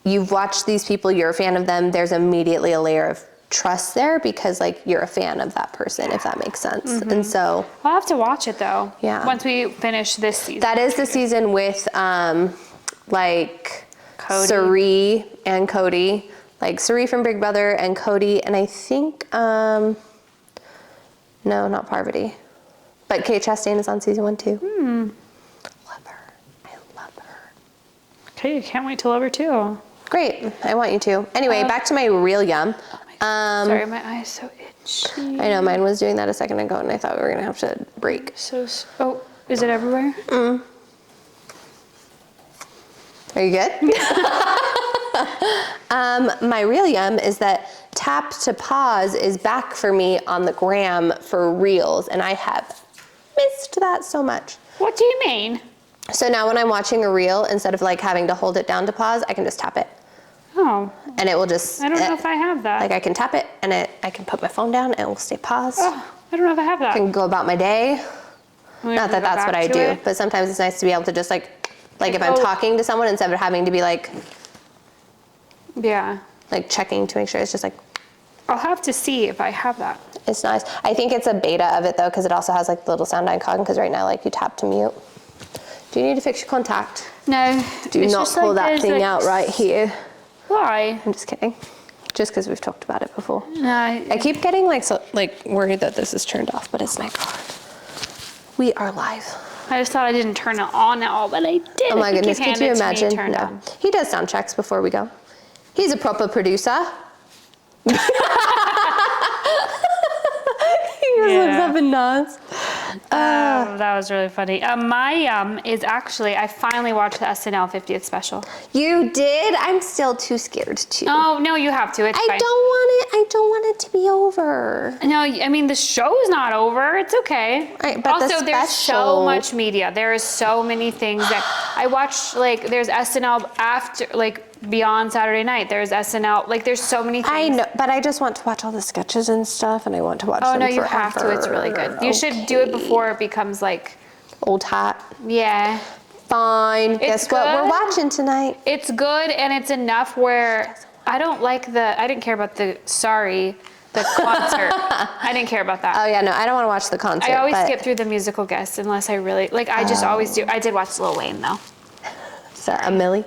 S2: you've watched these people, you're a fan of them, there's immediately a layer of trust there because like you're a fan of that person, if that makes sense. And so
S1: I'll have to watch it though.
S2: Yeah.
S1: Once we finish this season.
S2: that is the season with like
S1: Cody.
S2: Suri and Cody, like Suri from Big Brother and Cody, and I think no, not Parvati, but Kate Chastain is on season 1 too. Love her. I love her.
S1: Okay, can't wait to love her too.
S2: Great, I want you to. Anyway, back to my real yum.
S1: Sorry, my eye's so itchy.
S2: I know mine was doing that a second ago, and I thought we were gonna have to break.
S1: Oh, is it everywhere?
S2: Are you good? My real yum is that Tap to Pause is back for me on the gram for reels, and I have missed that so much.
S1: What do you mean?
S2: So now when I'm watching a reel, instead of like having to hold it down to pause, I can just tap it,
S1: Oh,
S2: and it will just.
S1: I don't know if I have that.
S2: Like I can tap it, and I can put my phone down, and it will stay paused.
S1: Oh, I don't know if I have that.
S2: I can go about my day.
S1: We
S2: Not
S1: can
S2: that
S1: go
S2: that's what
S1: back
S2: I
S1: to
S2: do,
S1: it.
S2: but sometimes it's nice to be able to just like if I'm talking to someone, instead of having to be like
S1: Yeah.
S2: checking to make sure, it's just like,
S1: I'll have to see if I have that.
S2: it's nice. I think it's a beta of it though, because it also has like the little sound icon, because right now like you tap to mute. Do you need to fix your contact?
S1: No.
S2: Do
S1: it's
S2: not
S1: just
S2: pull
S1: like
S2: that
S1: there's,
S2: thing
S1: like,
S2: out right here.
S1: Why?
S2: I'm just kidding. Just because we've talked about it before.
S1: No,
S2: I keep getting like worried that this is turned off, but it's not. We are live.
S1: I just thought I didn't turn it on at all, but I did.
S2: Oh my
S1: I think
S2: goodness, could you
S1: handed it to me
S2: imagine?
S1: turned
S2: No.
S1: on.
S2: He does sound checks before we go. He's a proper producer. He just looks
S1: Yeah.
S2: up and nods.
S1: That was really funny. My yum is actually, I finally watched the SNL 50th special.
S2: You did? I'm still too scared to.
S1: Oh, no, you have to. It's
S2: I
S1: fine.
S2: don't want it to be over.
S1: No, I mean, the show's not over. It's okay.
S2: Right, but the
S1: also, there's so
S2: special-
S1: much media. There is so many things that I watched. Like, there's SNL after, like, beyond Saturday night. There's SNL. Like, there's so many things.
S2: I know, but I just want to watch all the sketches and stuff, and I want to watch
S1: Oh,
S2: them
S1: no, you have to. It's really good. You should do it before it becomes, like,
S2: Old hat.
S1: Yeah.
S2: Fine. Guess what we're
S1: good.
S2: watching tonight?
S1: It's good, and it's enough where I didn't care about the concert. I didn't care about that.
S2: Oh yeah, no, I don't want to watch the concert.
S1: I always
S2: but-
S1: skip through the musical guests unless I really, I just always do. I did watch Lil Wayne though.
S2: So, a Millie?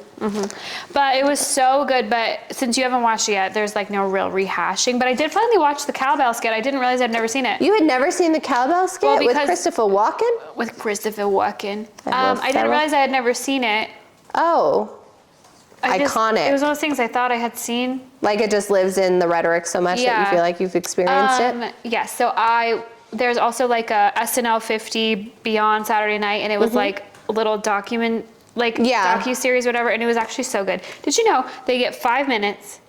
S1: But it was so good, but since you haven't watched it yet, there's like no real rehashing. But I did finally watch the Cowbell skit. I didn't realize I'd never seen it.
S2: You had never seen the Cowbell skit
S1: Well,
S2: with
S1: because-
S2: Christopher Walken?
S1: With Christopher Walken.
S2: love
S1: I didn't
S2: Farrell.
S1: realize I had never seen it.
S2: Oh, iconic.
S1: It was one of those things I thought I had seen.
S2: like it just lives in the rhetoric so much that
S1: Yeah.
S2: you feel like you've experienced it?
S1: Yes, so there's also like a SNL 50 Beyond Saturday Night, and it was like a little
S2: Yeah.
S1: docu-series, whatever, and it was actually so good. Did you know they get 5 minutes?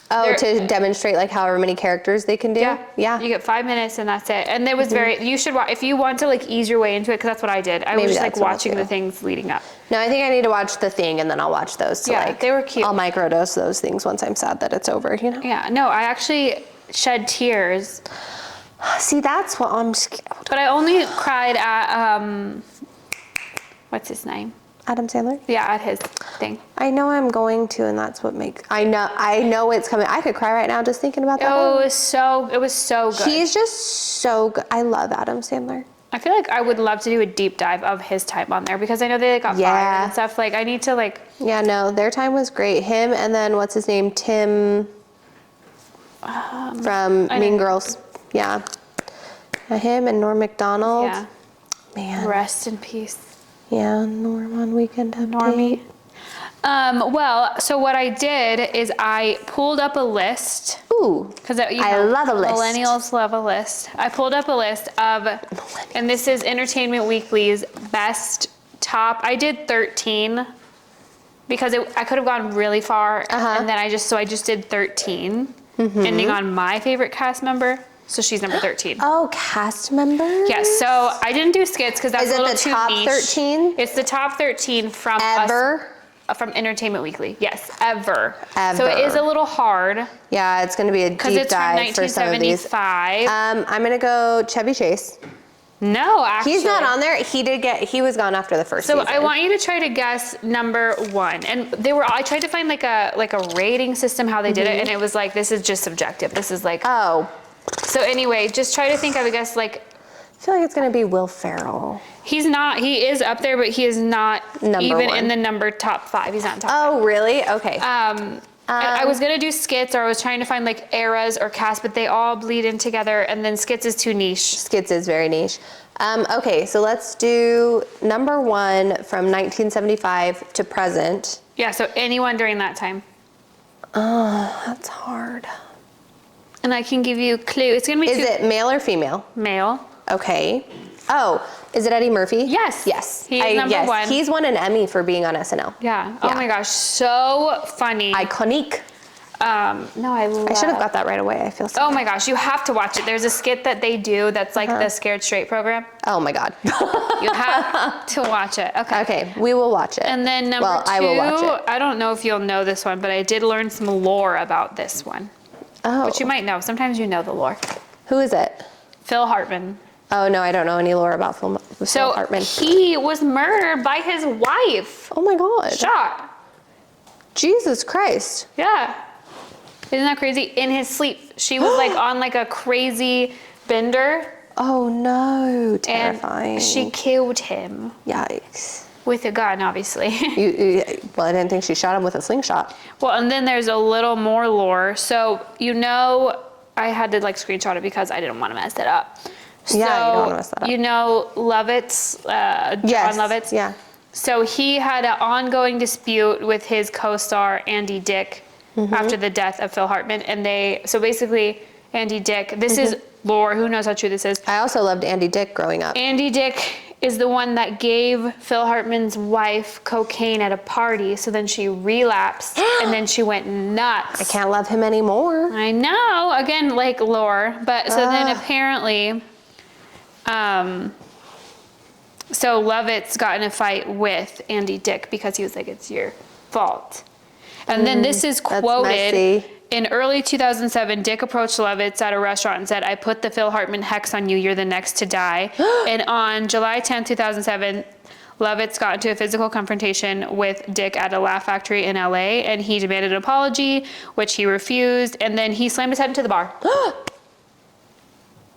S2: Oh, to demonstrate like however many characters they can do? Yeah.
S1: You get 5 minutes and that's it. And it was you should watch, if you want to like ease your way into it, because that's what I did. I was
S2: Maybe
S1: just like
S2: that's what I'll
S1: watching
S2: do.
S1: the things leading up.
S2: No, I think I need to watch The Thing and then I'll watch those to
S1: Yeah, they were cute.
S2: I'll microdose those things once I'm sad that it's over, you know?
S1: Yeah, no, I actually shed tears,
S2: See, that's what I'm scared.
S1: but I only cried at, what's his name?
S2: Adam Sandler?
S1: Yeah, at his thing.
S2: I know I'm going to, and that's what makes, I know it's coming. I could cry right now just thinking about that.
S1: It was so good.
S2: He's just so good. I love Adam Sandler.
S1: I feel like I would love to do a deep dive of his time on there because I know they like, got fired
S2: Yeah.
S1: and stuff. Like I need to like,
S2: Yeah, no, their time was great. Him and then what's his name? Tim from
S1: I
S2: Mean
S1: know.
S2: Girls. Yeah. Him and Norm Macdonald.
S1: yeah,
S2: Man.
S1: rest in peace.
S2: Yeah, Norm on Weekend Update.
S1: Normie. Well, so what I did is I pulled up a list
S2: Ooh.
S1: because
S2: I love a list.
S1: Millennials love a list. I pulled up a list of, and this is Entertainment Weekly's best top. I did 13 because I could have gone really far, and then I just did 13, ending on my favorite cast member. So she's number 13.
S2: Oh, cast members?
S1: Yes, so I didn't do skits because that's
S2: Is
S1: a
S2: it
S1: little
S2: the
S1: too
S2: top
S1: niche.
S2: 13?
S1: It's the top 13 from
S2: Ever?
S1: from Entertainment Weekly. Yes, ever.
S2: Ever.
S1: So it is a little hard
S2: Yeah, it's going to be a
S1: because
S2: deep
S1: it's from
S2: dive for some of these.
S1: 1975.
S2: I'm going to go Chevy Chase.
S1: No, actually.
S2: He's not on there. He was gone after the first
S1: So
S2: season.
S1: I want you to try to guess number 1. And I tried to find like a rating system how they did it, and it was like, this is just subjective. This is like,
S2: Oh,
S1: so anyway, just try to think of, I guess, like,
S2: I feel like it's going to be Will Ferrell.
S1: he is up there, but he is not
S2: Number
S1: even
S2: 1.
S1: in the top 5. He's not in top 5.
S2: Oh, really? Okay.
S1: I was gonna do skits, or I was trying to find like eras or cast, but they all bleed in together, and then skits is too niche.
S2: Skits is very niche. Okay, so let's do number 1 from 1975 to present.
S1: Yeah, so anyone during that time.
S2: Oh, that's hard.
S1: And I can give you a clue. It's gonna be
S2: Is it male or female?
S1: male.
S2: Okay. Oh, is it Eddie Murphy?
S1: Yes.
S2: Yes.
S1: He is number 1.
S2: He's won an Emmy for being on SNL.
S1: Yeah. Oh
S2: Yeah.
S1: my gosh, so funny.
S2: Iconic.
S1: No, I love.
S2: I should have got that right away. I feel so
S1: Oh
S2: bad.
S1: my gosh, you have to watch it. There's a skit that they do that's like the Scared Straight program.
S2: Oh my God.
S1: You have to watch it. Okay.
S2: Okay, we will watch it.
S1: And then number 2,
S2: I will watch it.
S1: I don't know if you'll know this one, but I did learn some lore about this one,
S2: Oh.
S1: which you might know. Sometimes you know the lore.
S2: Who is it?
S1: Phil Hartman.
S2: Oh no, I don't know any lore about Phil
S1: So
S2: Hartman.
S1: he was murdered by his wife.
S2: Oh my God.
S1: Shot.
S2: Jesus Christ.
S1: Yeah. Isn't that crazy? In his sleep. She was like on like a crazy bender.
S2: Oh no, terrifying.
S1: And she killed him
S2: Yikes.
S1: with a gun, obviously.
S2: Well, I didn't think she shot him with a slingshot.
S1: Well, and then there's a little more lore. So, I had to like screenshot it because I didn't want to mess it up.
S2: Yeah, you don't want to mess that up.
S1: You know Lovitz, John
S2: Yes.
S1: Lovitz?
S2: Yeah.
S1: So he had an ongoing dispute with his co-star Andy Dick after the death of Phil Hartman, and so basically Andy Dick, this is lore, who knows how true this is.
S2: I also loved Andy Dick growing up.
S1: Andy Dick is the one that gave Phil Hartman's wife cocaine at a party, so then she relapsed and then she went nuts.
S2: I can't love him anymore.
S1: I know, again, like lore, but so then apparently, so Lovitz got in a fight with Andy Dick because he was like, it's your fault. And then this is
S2: That's
S1: quoted
S2: messy.
S1: In early 2007, Dick approached Lovitz at a restaurant and said, I put the Phil Hartman hex on you. You're the next to die. And on July 10, 2007, Lovitz got into a physical confrontation with Dick at a Laugh Factory in LA, and he demanded an apology, which he refused, and then he slammed his head into the bar.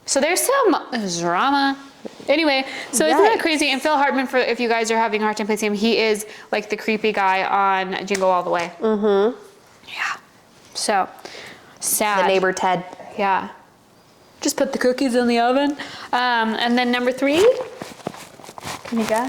S1: So there's some drama. Anyway, so isn't that crazy? And Phil Hartman, for if you guys are having a hard time placing him, he is like the creepy guy on Jingle All the Way. Mm-hmm. Yeah. So, sad.
S2: The neighbor Ted.
S1: Yeah. Just put the cookies in the oven. And then number 3. Can you guess?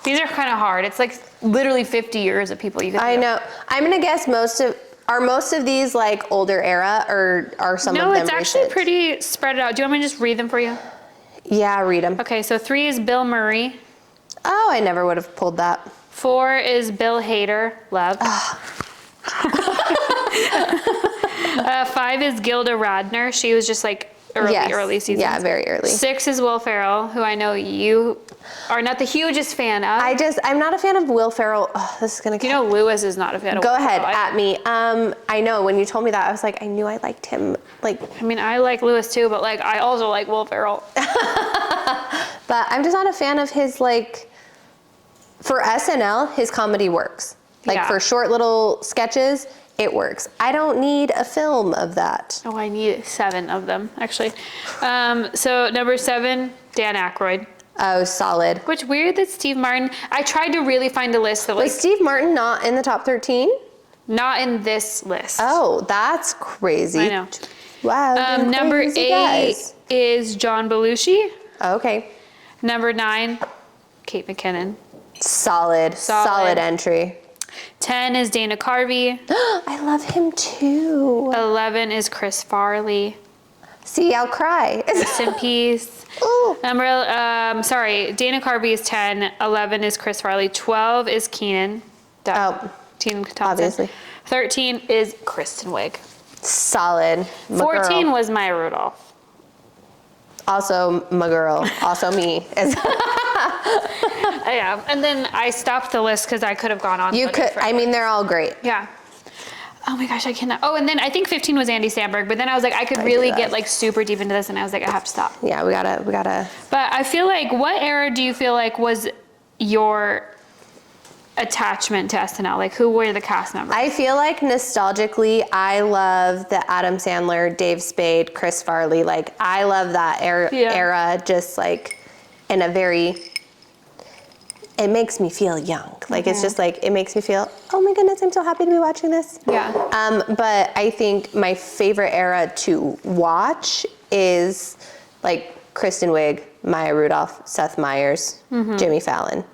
S2: These
S1: are kind of hard. It's like literally 50 years of people you could
S2: I know. I'm going to guess most of these like older era, or are some of them
S1: No, it's actually
S2: recent?
S1: pretty spread out. Do you want me to just read them for you?
S2: Yeah, read them.
S1: Okay, so 3 is Bill Murray.
S2: Oh, I never would have pulled that.
S1: 4 is Bill Hader. Love. 5 is Gilda Radner. She was just like early seasons.
S2: Yeah, very early.
S1: 6 is Will Ferrell, who I know you are not the hugest fan of.
S2: I'm not a fan of Will Ferrell. Oh, this is gonna.
S1: You know, Lewis is not a fan of
S2: Go
S1: Will
S2: ahead,
S1: Ferrell.
S2: at me. I know when you told me that, I was like, I knew I liked him. Like,
S1: I mean, I like Lewis too, but like, I also like Will Ferrell.
S2: but I'm just not a fan of his like. For SNL, his comedy works. Like for short little sketches, it works. I don't need a film of that.
S1: Oh, I need 7 of them, actually. So number 7, Dan Aykroyd.
S2: Oh, solid.
S1: Which weird that Steve Martin, I tried to really find a list that like.
S2: Was Steve Martin not in the top 13?
S1: Not in this list.
S2: Oh, that's crazy.
S1: I know.
S2: Wow.
S1: Number 8 is John Belushi.
S2: Okay.
S1: Number 9, Kate McKinnon.
S2: Solid entry.
S1: 10 is Dana Carvey.
S2: I love him too.
S1: 11 is Chris Farley.
S2: See, I'll cry.
S1: Rest in peace.
S2: Ooh.
S1: Dana Carvey is 10. 11 is Chris Farley. 12 is Keenan. Keenan Thompson.
S2: Obviously.
S1: 13 is Kristen Wiig.
S2: Solid.
S1: 14 was Maya Rudolph.
S2: Also my girl. Also me.
S1: Yeah, and then I stopped the list because I could have gone on.
S2: You could. I mean, they're all great.
S1: Yeah. Oh my gosh, I cannot. Oh, and then I think 15 was Andy Samberg, but then I was like, I could really get like super deep into this, and I was like, I have to stop.
S2: Yeah, we gotta.
S1: But I feel like, what era do you feel like was your attachment to SNL? Like, who were the cast members?
S2: I feel like nostalgically, I love the Adam Sandler, Dave Spade, Chris Farley. Like, I love that era, just like in a very. It makes me feel young. Like, it's just like, it makes me feel, oh my goodness, I'm so happy to be watching this.
S1: Yeah.
S2: But I think my favorite era to watch is like Kristen Wiig, Maya Rudolph, Seth Meyers, Jimmy Fallon.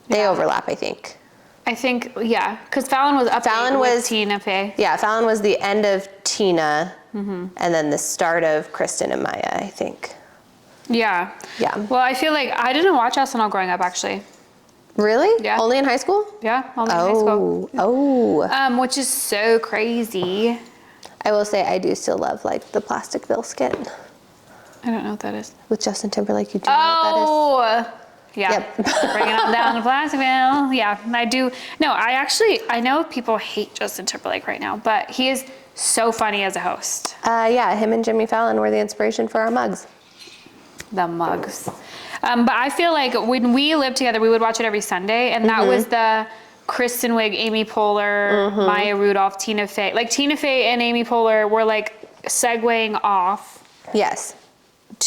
S2: They overlap, I think.
S1: I think, yeah, because Fallon was up with Tina Fey.
S2: Yeah, Fallon was the end of Tina, and then the start of Kristen and Maya, I think.
S1: Yeah.
S2: Yeah.
S1: Well, I feel like I didn't watch SNL growing up, actually.
S2: Really?
S1: Yeah.
S2: Only in high school?
S1: Yeah, only in high school.
S2: Oh.
S1: Which is so crazy.
S2: I will say I do still love like the Plastic Bill skit
S1: I don't know what that is.
S2: with Justin Timberlake. You do know what that is?
S1: Yeah.
S2: Yep.
S1: Bringing it down to Plasticville. Yeah, I do. No, I know people hate Justin Timberlake right now, but he is so funny as a host.
S2: Yeah, him and Jimmy Fallon were the inspiration for our mugs.
S1: The mugs. But I feel like when we lived together, we would watch it every Sunday, and that was the Kristen Wiig, Amy Poehler, Maya Rudolph, Tina Fey. Like, Tina Fey and Amy Poehler were like segueing off.
S2: Yes.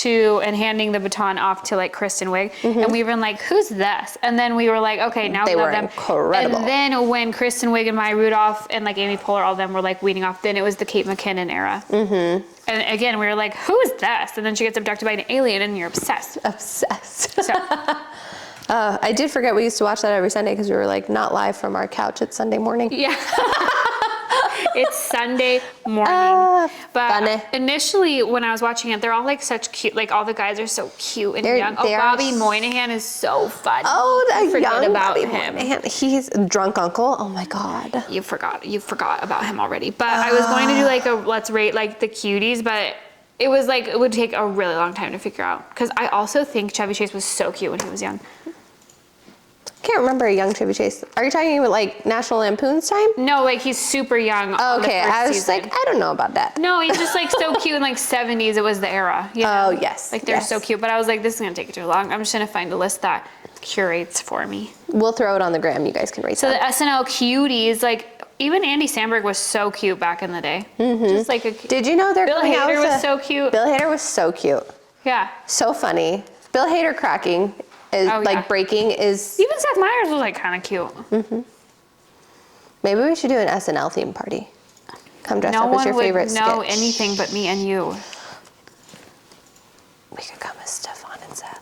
S1: And handing the baton off to like Kristen Wiig, and we were like, "Who's this?" And then we were like, "Okay, now we love them."
S2: Incredible.
S1: And then when Kristen Wiig and Maya Rudolph and like Amy Poehler, all of them were like weaning off. Then it was the Kate McKinnon era. And again, we were like, "Who is this?" And then she gets abducted by an alien, and you're obsessed.
S2: So. I did forget we used to watch that every Sunday because we were like not live from our couch. It's Sunday morning.
S1: Yeah. It's Sunday morning. But
S2: funny.
S1: Initially, when I was watching it, they're all like such cute, like all the guys are so cute and young. Oh,
S2: they are
S1: Bobby Moynihan is so funny.
S2: Oh, the young
S1: about
S2: Bobby
S1: him.
S2: Moynihan. He's a drunk uncle. Oh my God.
S1: You forgot about him already. But I was going to do like a let's rate like the cuties, but it was like, it would take a really long time to figure out. Because I also think Chevy Chase was so cute when he was young.
S2: Can't can't remember a young Chevy Chase. Are you talking about like National Lampoon's time?
S1: No, like he's super young.
S2: Oh,
S1: on the
S2: okay,
S1: first
S2: I was just
S1: season.
S2: like, I don't know about that.
S1: No, he's just like so cute in like 70s. It was the era. You know?
S2: Oh, yes.
S1: Like they're
S2: yes.
S1: so cute. But I was like, this is gonna take too long. I'm just gonna find a list that curates for me.
S2: We'll throw it on the gram. You guys can rate
S1: So
S2: that.
S1: the SNL cuties, like even Andy Samberg was so cute back in the day. Just like a
S2: Did you know they're
S1: Bill
S2: coming out
S1: Hader
S2: with
S1: was
S2: a-
S1: so cute.
S2: Bill Hader was so cute.
S1: Yeah.
S2: So funny. Bill Hader cracking is
S1: Oh,
S2: like
S1: yeah.
S2: breaking is.
S1: Even Seth Meyers was like kind of cute.
S2: Maybe we should do an SNL theme party. Come dress
S1: No
S2: up as
S1: one
S2: your
S1: would
S2: favorite
S1: know
S2: sketch.
S1: anything but me and you.
S2: We could come as Stefan and Seth.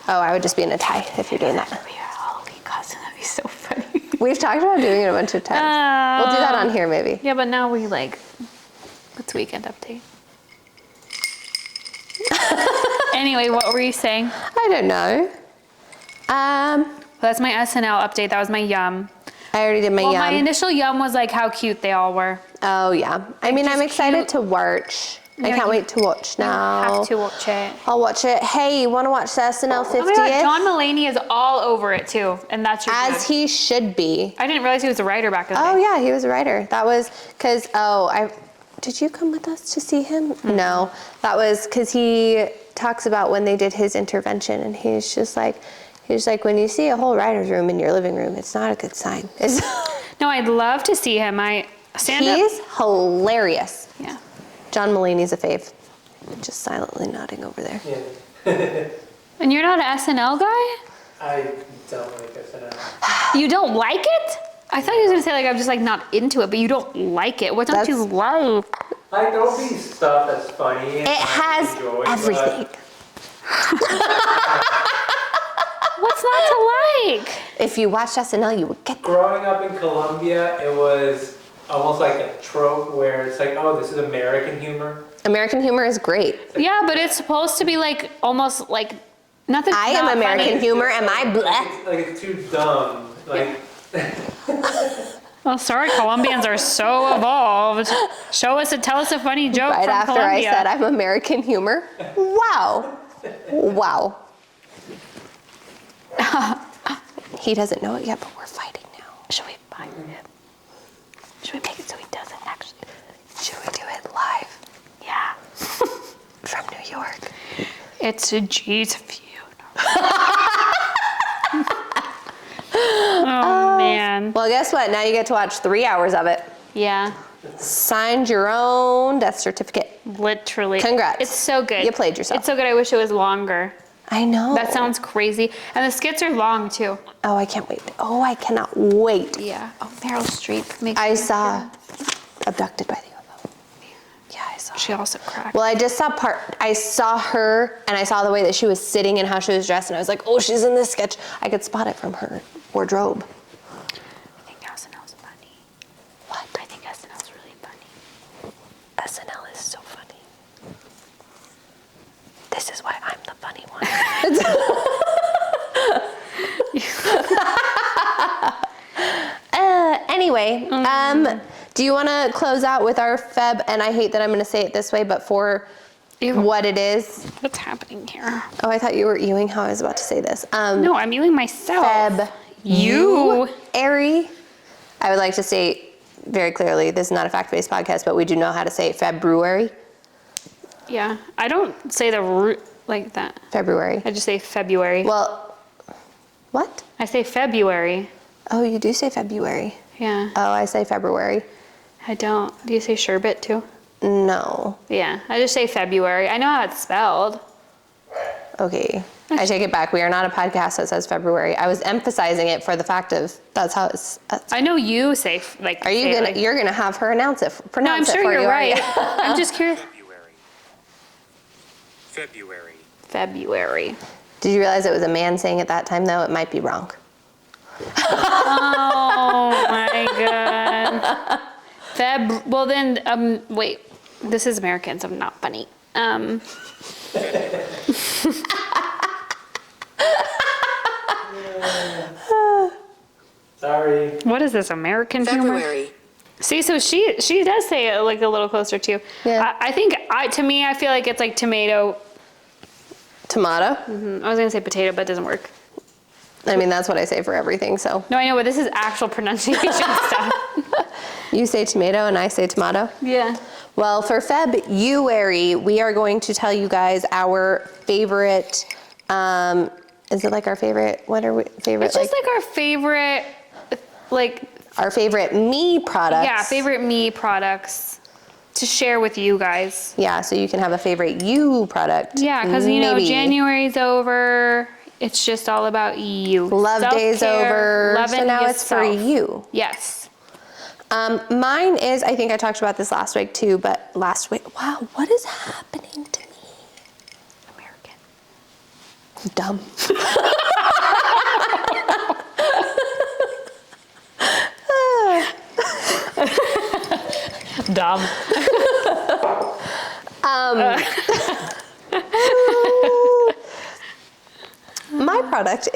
S2: Oh, I would just be in a tie if you're doing that.
S1: Be a Halloween costume. That'd be so funny.
S2: We've talked about doing it a bunch of times. We'll do that on here maybe.
S1: Yeah, but now we like, it's weekend update. Anyway, what were you saying?
S2: I don't know.
S1: That's my SNL update. That was my yum.
S2: I already did my
S1: Well,
S2: yum.
S1: my initial yum was like how cute they all were.
S2: Oh yeah. I mean, I'm
S1: just
S2: excited
S1: cute.
S2: to watch. I
S1: Yeah,
S2: can't
S1: you
S2: wait to watch now.
S1: Have to watch it.
S2: I'll watch it. Hey, you want to watch the SNL 50th?
S1: Oh my God, John Mulaney is all over it too, and that's your
S2: As
S1: good.
S2: he should be.
S1: I didn't realize he was a writer back in the
S2: Oh
S1: day.
S2: yeah, he was a writer. That was because did you come with us to see him? No, that was because he talks about when they did his intervention, and he's just like when you see a whole writer's room in your living room, it's not a good sign.
S1: No, I'd love to see him. I stand up.
S2: He's hilarious.
S1: Yeah.
S2: John Mulaney's a fave. Just silently nodding over there.
S3: Yeah.
S1: And you're not an SNL guy?
S3: I don't like SNL.
S1: You don't like it? I thought he was gonna say like I'm just like not into it, but you don't like it. What don't you like?
S3: Like, there'll be stuff that's funny. And
S2: It has
S3: enjoy,
S2: everything.
S1: What's not to like?
S2: If you watched SNL, you would get that.
S3: Growing up in Colombia, it was almost like a trope where it's like, oh, this is American humor.
S2: American humor is great.
S1: Yeah, but it's supposed to be like almost like nothing.
S2: I am American humor. Am I bleh?
S3: Like it's too dumb. Like,
S1: Well, sorry, Colombians are so evolved. Tell us a funny joke
S2: Right
S1: from
S2: after
S1: Colombia.
S2: I said I'm American humor. Wow. Wow. He doesn't know it yet, but we're fighting now.
S1: Should we fire him? Should we make it so he doesn't actually?
S2: Should we do it live
S1: Yeah.
S2: from New York?
S1: It's a G's funeral. Oh man.
S2: Well, guess what? Now you get to watch 3 hours of it.
S1: Yeah.
S2: Signed your own death certificate.
S1: Literally.
S2: Congrats.
S1: It's so good.
S2: You played yourself.
S1: It's so good. I wish it was longer.
S2: I know.
S1: That sounds crazy. And the skits are long too.
S2: Oh, I can't wait. Oh, I cannot wait.
S1: Yeah. Oh, Meryl Streep makes
S2: I
S1: me
S2: saw
S1: feel-
S2: Abducted by the UFO. Yeah, I saw.
S1: She also cracked.
S2: Well, I just saw I saw her, and I saw the way that she was sitting and how she was dressed, and I was like, oh, she's in this sketch. I could spot it from her wardrobe.
S1: I think SNL's funny.
S2: What?
S1: I think SNL's really funny.
S2: SNL is so funny. This is why I'm the funny one. Anyway, do you want to close out with our Feb? And I hate that I'm going to say it this way, but for
S1: Ew.
S2: what it is.
S1: What's happening here?
S2: Oh, I thought you were ewing how I was about to say this.
S1: No, I'm viewing myself.
S2: Feb-You-ary. I would like to state very clearly, this is not a fact-based podcast, but we do know how to say Feb-YOU-ary.
S1: Yeah. I don't say the root like that.
S2: February.
S1: I just say February.
S2: Well, what?
S1: I say February.
S2: Oh, you do say February.
S1: Yeah.
S2: Oh, I say February.
S1: I don't. Do you say sherbet too?
S2: No.
S1: Yeah. I just say February. I know how it's spelled.
S2: Okay. I take it back. We are not a podcast that says February. I was emphasizing it for the fact of that's how it's.
S1: I know you say like.
S2: Are you
S1: say,
S2: gonna?
S1: like-
S2: You're gonna have her announce it.
S1: No, I'm
S2: Pronounce it
S1: sure
S2: for
S1: you're
S2: you, aren't
S1: right.
S2: you?
S1: I'm just curious.
S4: Feb-YOU-ary.
S1: February.
S2: Did you realize it was a man saying it that time though? It might be wrong.
S1: Oh my god. Well then, wait. This is American, so I'm not funny.
S3: sorry.
S1: What is this, American humor?
S4: February.
S1: See, so she does say it like a little closer too.
S2: Yeah.
S1: I think to me, I feel like it's like tomato.
S2: Tomato.
S1: I was gonna say potato, but it doesn't work.
S2: I mean, that's what I say for everything, so.
S1: No, I know, but this is actual pronunciation stuff.
S2: You say tomato and I say tomato?
S1: Yeah.
S2: Well, for Feb-YOU-ary, we are going to tell you guys our favorite, is it like our favorite, what are we, favorite?
S1: It's just like our favorite, like,
S2: our favorite me products.
S1: yeah, favorite me products to share with you guys.
S2: Yeah, so you can have a favorite you product.
S1: Yeah, because you know,
S2: maybe.
S1: January's over. It's just all about you.
S2: Love day's
S1: Self-care,
S2: over,
S1: loving
S2: so now it's for
S1: yourself.
S2: you.
S1: Yes.
S2: Mine is, I think I talked about this last week too, but last week, wow, what is happening to me?
S1: American.
S2: Dumb.
S1: Dumb.
S2: My product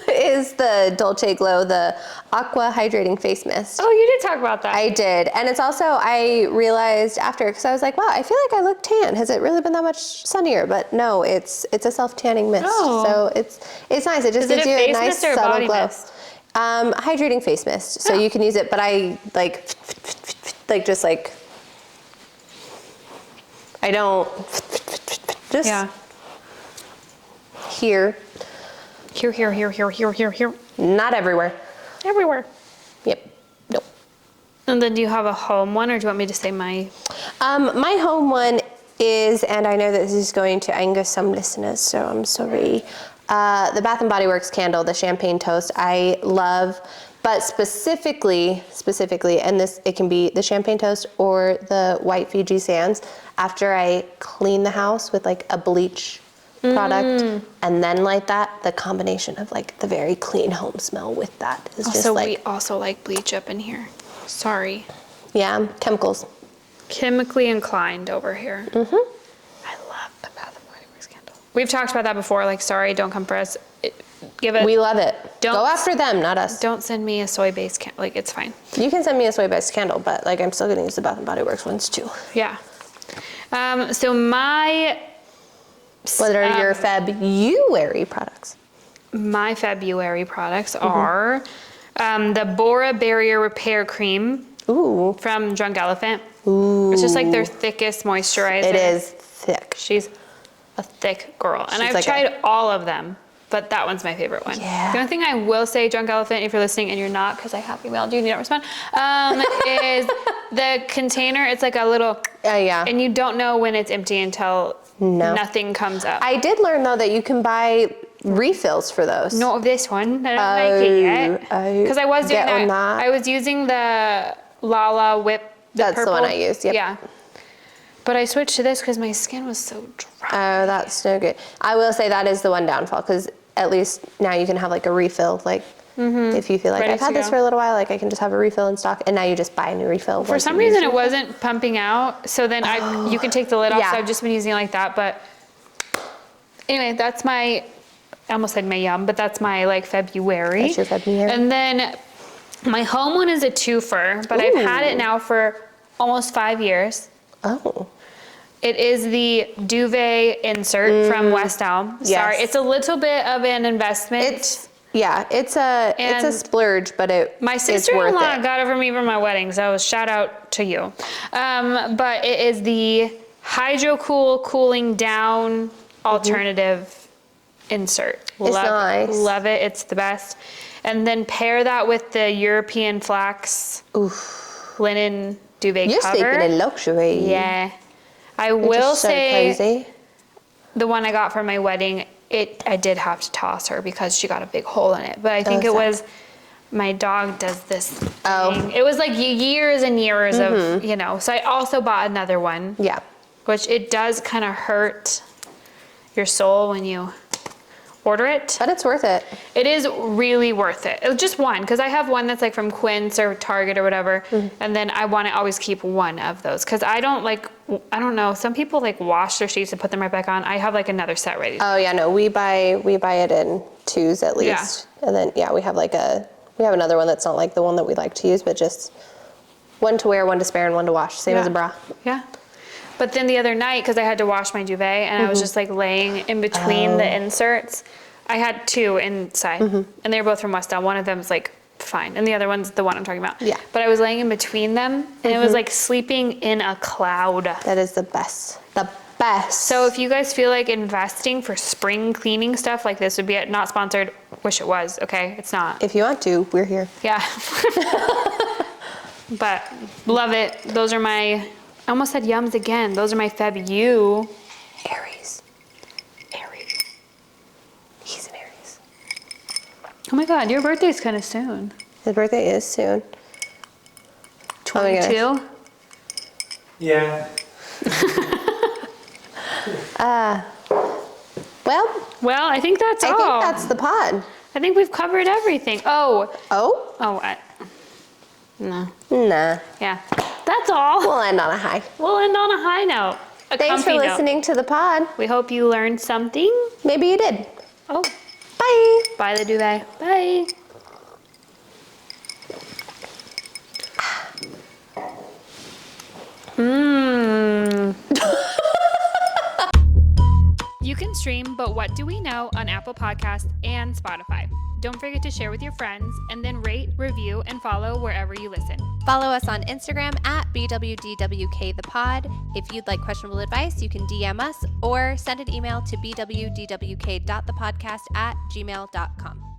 S2: is the Dolce Glow, the Aqua Hydrating Face Mist.
S1: Oh, you did talk about that.
S2: I did, and it's also, I realized after, because I was like, wow, I feel like I look tan. Has it really been that much sunnier? But no, it's a self-tanning mist,
S1: Oh.
S2: so it's nice. It just
S1: Is it
S2: gives
S1: a
S2: you a
S1: face
S2: nice
S1: mist or a
S2: subtle
S1: body
S2: glow.
S1: mist?
S2: Hydrating face mist, so
S1: Oh.
S2: you can use it, but I just like, I don't, just
S1: Yeah.
S2: here,
S1: Here.
S2: not everywhere.
S1: Everywhere.
S2: Yep, nope.
S1: And then do you have a home one, or do you want me to say my?
S2: My home one is, and I know that this is going to anger some listeners, so I'm sorry. The Bath & Body Works candle, the champagne toast, I love, but specifically, and this, it can be the champagne toast or the white Fiji sands. After I clean the house with like a bleach product and then light that, the combination of like the very clean home smell with that is just
S1: Also,
S2: like,
S1: we also like bleach up in here. Sorry.
S2: yeah, chemicals.
S1: Chemically inclined over here. Mm-hmm. I love the Bath & Body Works candle. We've talked about that before. Like, sorry, don't come for us. Give it.
S2: We love it.
S1: Don't-
S2: Go after them, not us.
S1: Don't send me a soy-based candle. Like, it's fine.
S2: You can send me a soy-based candle, but like I'm still gonna use the Bath & Body Works ones too.
S1: Yeah. So my
S2: What are your Feb-YOU-ary products?
S1: my Feb-YOU-ary products
S2: Mm-hmm.
S1: are the Bora Barrier Repair Cream
S2: Ooh,
S1: from Drunk Elephant.
S2: ooh.
S1: It's just like their thickest moisturizer.
S2: It is thick.
S1: She's a thick girl. And
S2: She's
S1: I've
S2: like
S1: tried all of them, but that one's my favorite one.
S2: Yeah.
S1: The only thing I will say, Drunk Elephant, if you're listening and you're not, because I have emailed you and you don't respond, is the container, it's like a little,
S2: Yeah.
S1: and you don't know when it's empty until nothing comes up.
S2: I did learn though that you can buy refills for those.
S1: Not this one. I don't like it yet.
S2: oh,
S1: Because I was doing
S2: get on
S1: that.
S2: that.
S1: I was using the Lala Whip.
S2: That's the one I used, yep.
S1: Yeah. But I switched to this because my skin was so dry.
S2: Oh, that's no good. I will say that is the one downfall, because at least now you can have like a refill. Like if you feel like
S1: Ready
S2: I've had
S1: to
S2: this
S1: go.
S2: for a little while, like I can just have a refill in stock, and now you just buy a new refill.
S1: For some reason, it wasn't pumping out. So then you can take the lid off.
S2: Yeah.
S1: So I've just been using it like that. But anyway, that's my, I almost said my yum, but that's my like Feb-YOU-ary.
S2: That's your Feb-YOU-ary.
S1: And then my home one is a twofer, but I've had it
S2: Ooh.
S1: now for almost 5 years.
S2: Oh.
S1: It is the duvet insert from West Elm.
S2: Yes.
S1: Sorry, it's a little bit of an investment.
S2: It's a
S1: And
S2: splurge, but
S1: My
S2: it's worth
S1: sister-in-law
S2: it.
S1: got it for me for my wedding, so shout out to you. But it is the Hydro Cool cooling down alternative insert.
S2: It's nice.
S1: Love it. It's the best. And then pair that with the European flax linen duvet
S2: You're
S1: cover.
S2: sleeping in luxury.
S1: Yeah. I
S2: You're
S1: will
S2: just so
S1: say
S2: cozy.
S1: the one I got for my wedding, I did have to toss her because she got a big hole in it. But I think it
S2: sad.
S1: was, my dog does this thing.
S2: Oh.
S1: It was like years and years of, so I also bought another one,
S2: Yeah.
S1: which it does kind of hurt your soul when you order it.
S2: But it's worth it.
S1: It is really worth it. Just one, because I have one that's like from Quince or Target or whatever, and then I want to always keep one of those because I don't know. Some people like wash their sheets and put them right back on. I have like another set ready.
S2: Oh yeah, no, we buy it in twos at least, and then we have another one that's not like the one that we like to use, but just one to wear, one to spare, and one to wash, same as a bra.
S1: Yeah. But then the other night, because I had to wash my duvet and I was just like laying in between the inserts, I had 2 inside, and they were both from West Elm. One of them's like fine, and the other one's the one I'm talking about.
S2: Yeah.
S1: But I was laying in between them, and it was like sleeping in a cloud.
S2: That is the best. The best.
S1: So if you guys feel like investing for spring cleaning stuff, like this would be it. Not sponsored. Wish it was. Okay, it's not.
S2: If you want to, we're here.
S1: Yeah. But love it. Those are my, I almost said yums again. Those are my Feb-You.
S2: Aries. He's an Aries.
S1: Oh my God, your birthday's kind of soon.
S2: His birthday is soon.
S1: 22?
S3: Yeah.
S2: Well,
S1: I think that's all.
S2: I think that's the pod.
S1: I think we've covered everything. Oh,
S2: Oh?
S1: no.
S2: Nah.
S1: Yeah, that's all.
S2: We'll end on a high.
S1: We'll end on a high note. A
S2: Thanks for
S1: comfy note.
S2: listening to the pod.
S1: We hope you learned something.
S2: Maybe you did.
S1: Oh,
S2: Bye.
S1: bye the duvet. Bye. You can stream But What Do We Know on Apple Podcasts and Spotify. Don't forget to share with your friends and then rate, review, and follow wherever you listen.
S2: Follow us on Instagram at BWDWKThePod. If you'd like questionable advice, you can DM us or send an email to bwdwk.thepodcast@gmail.com.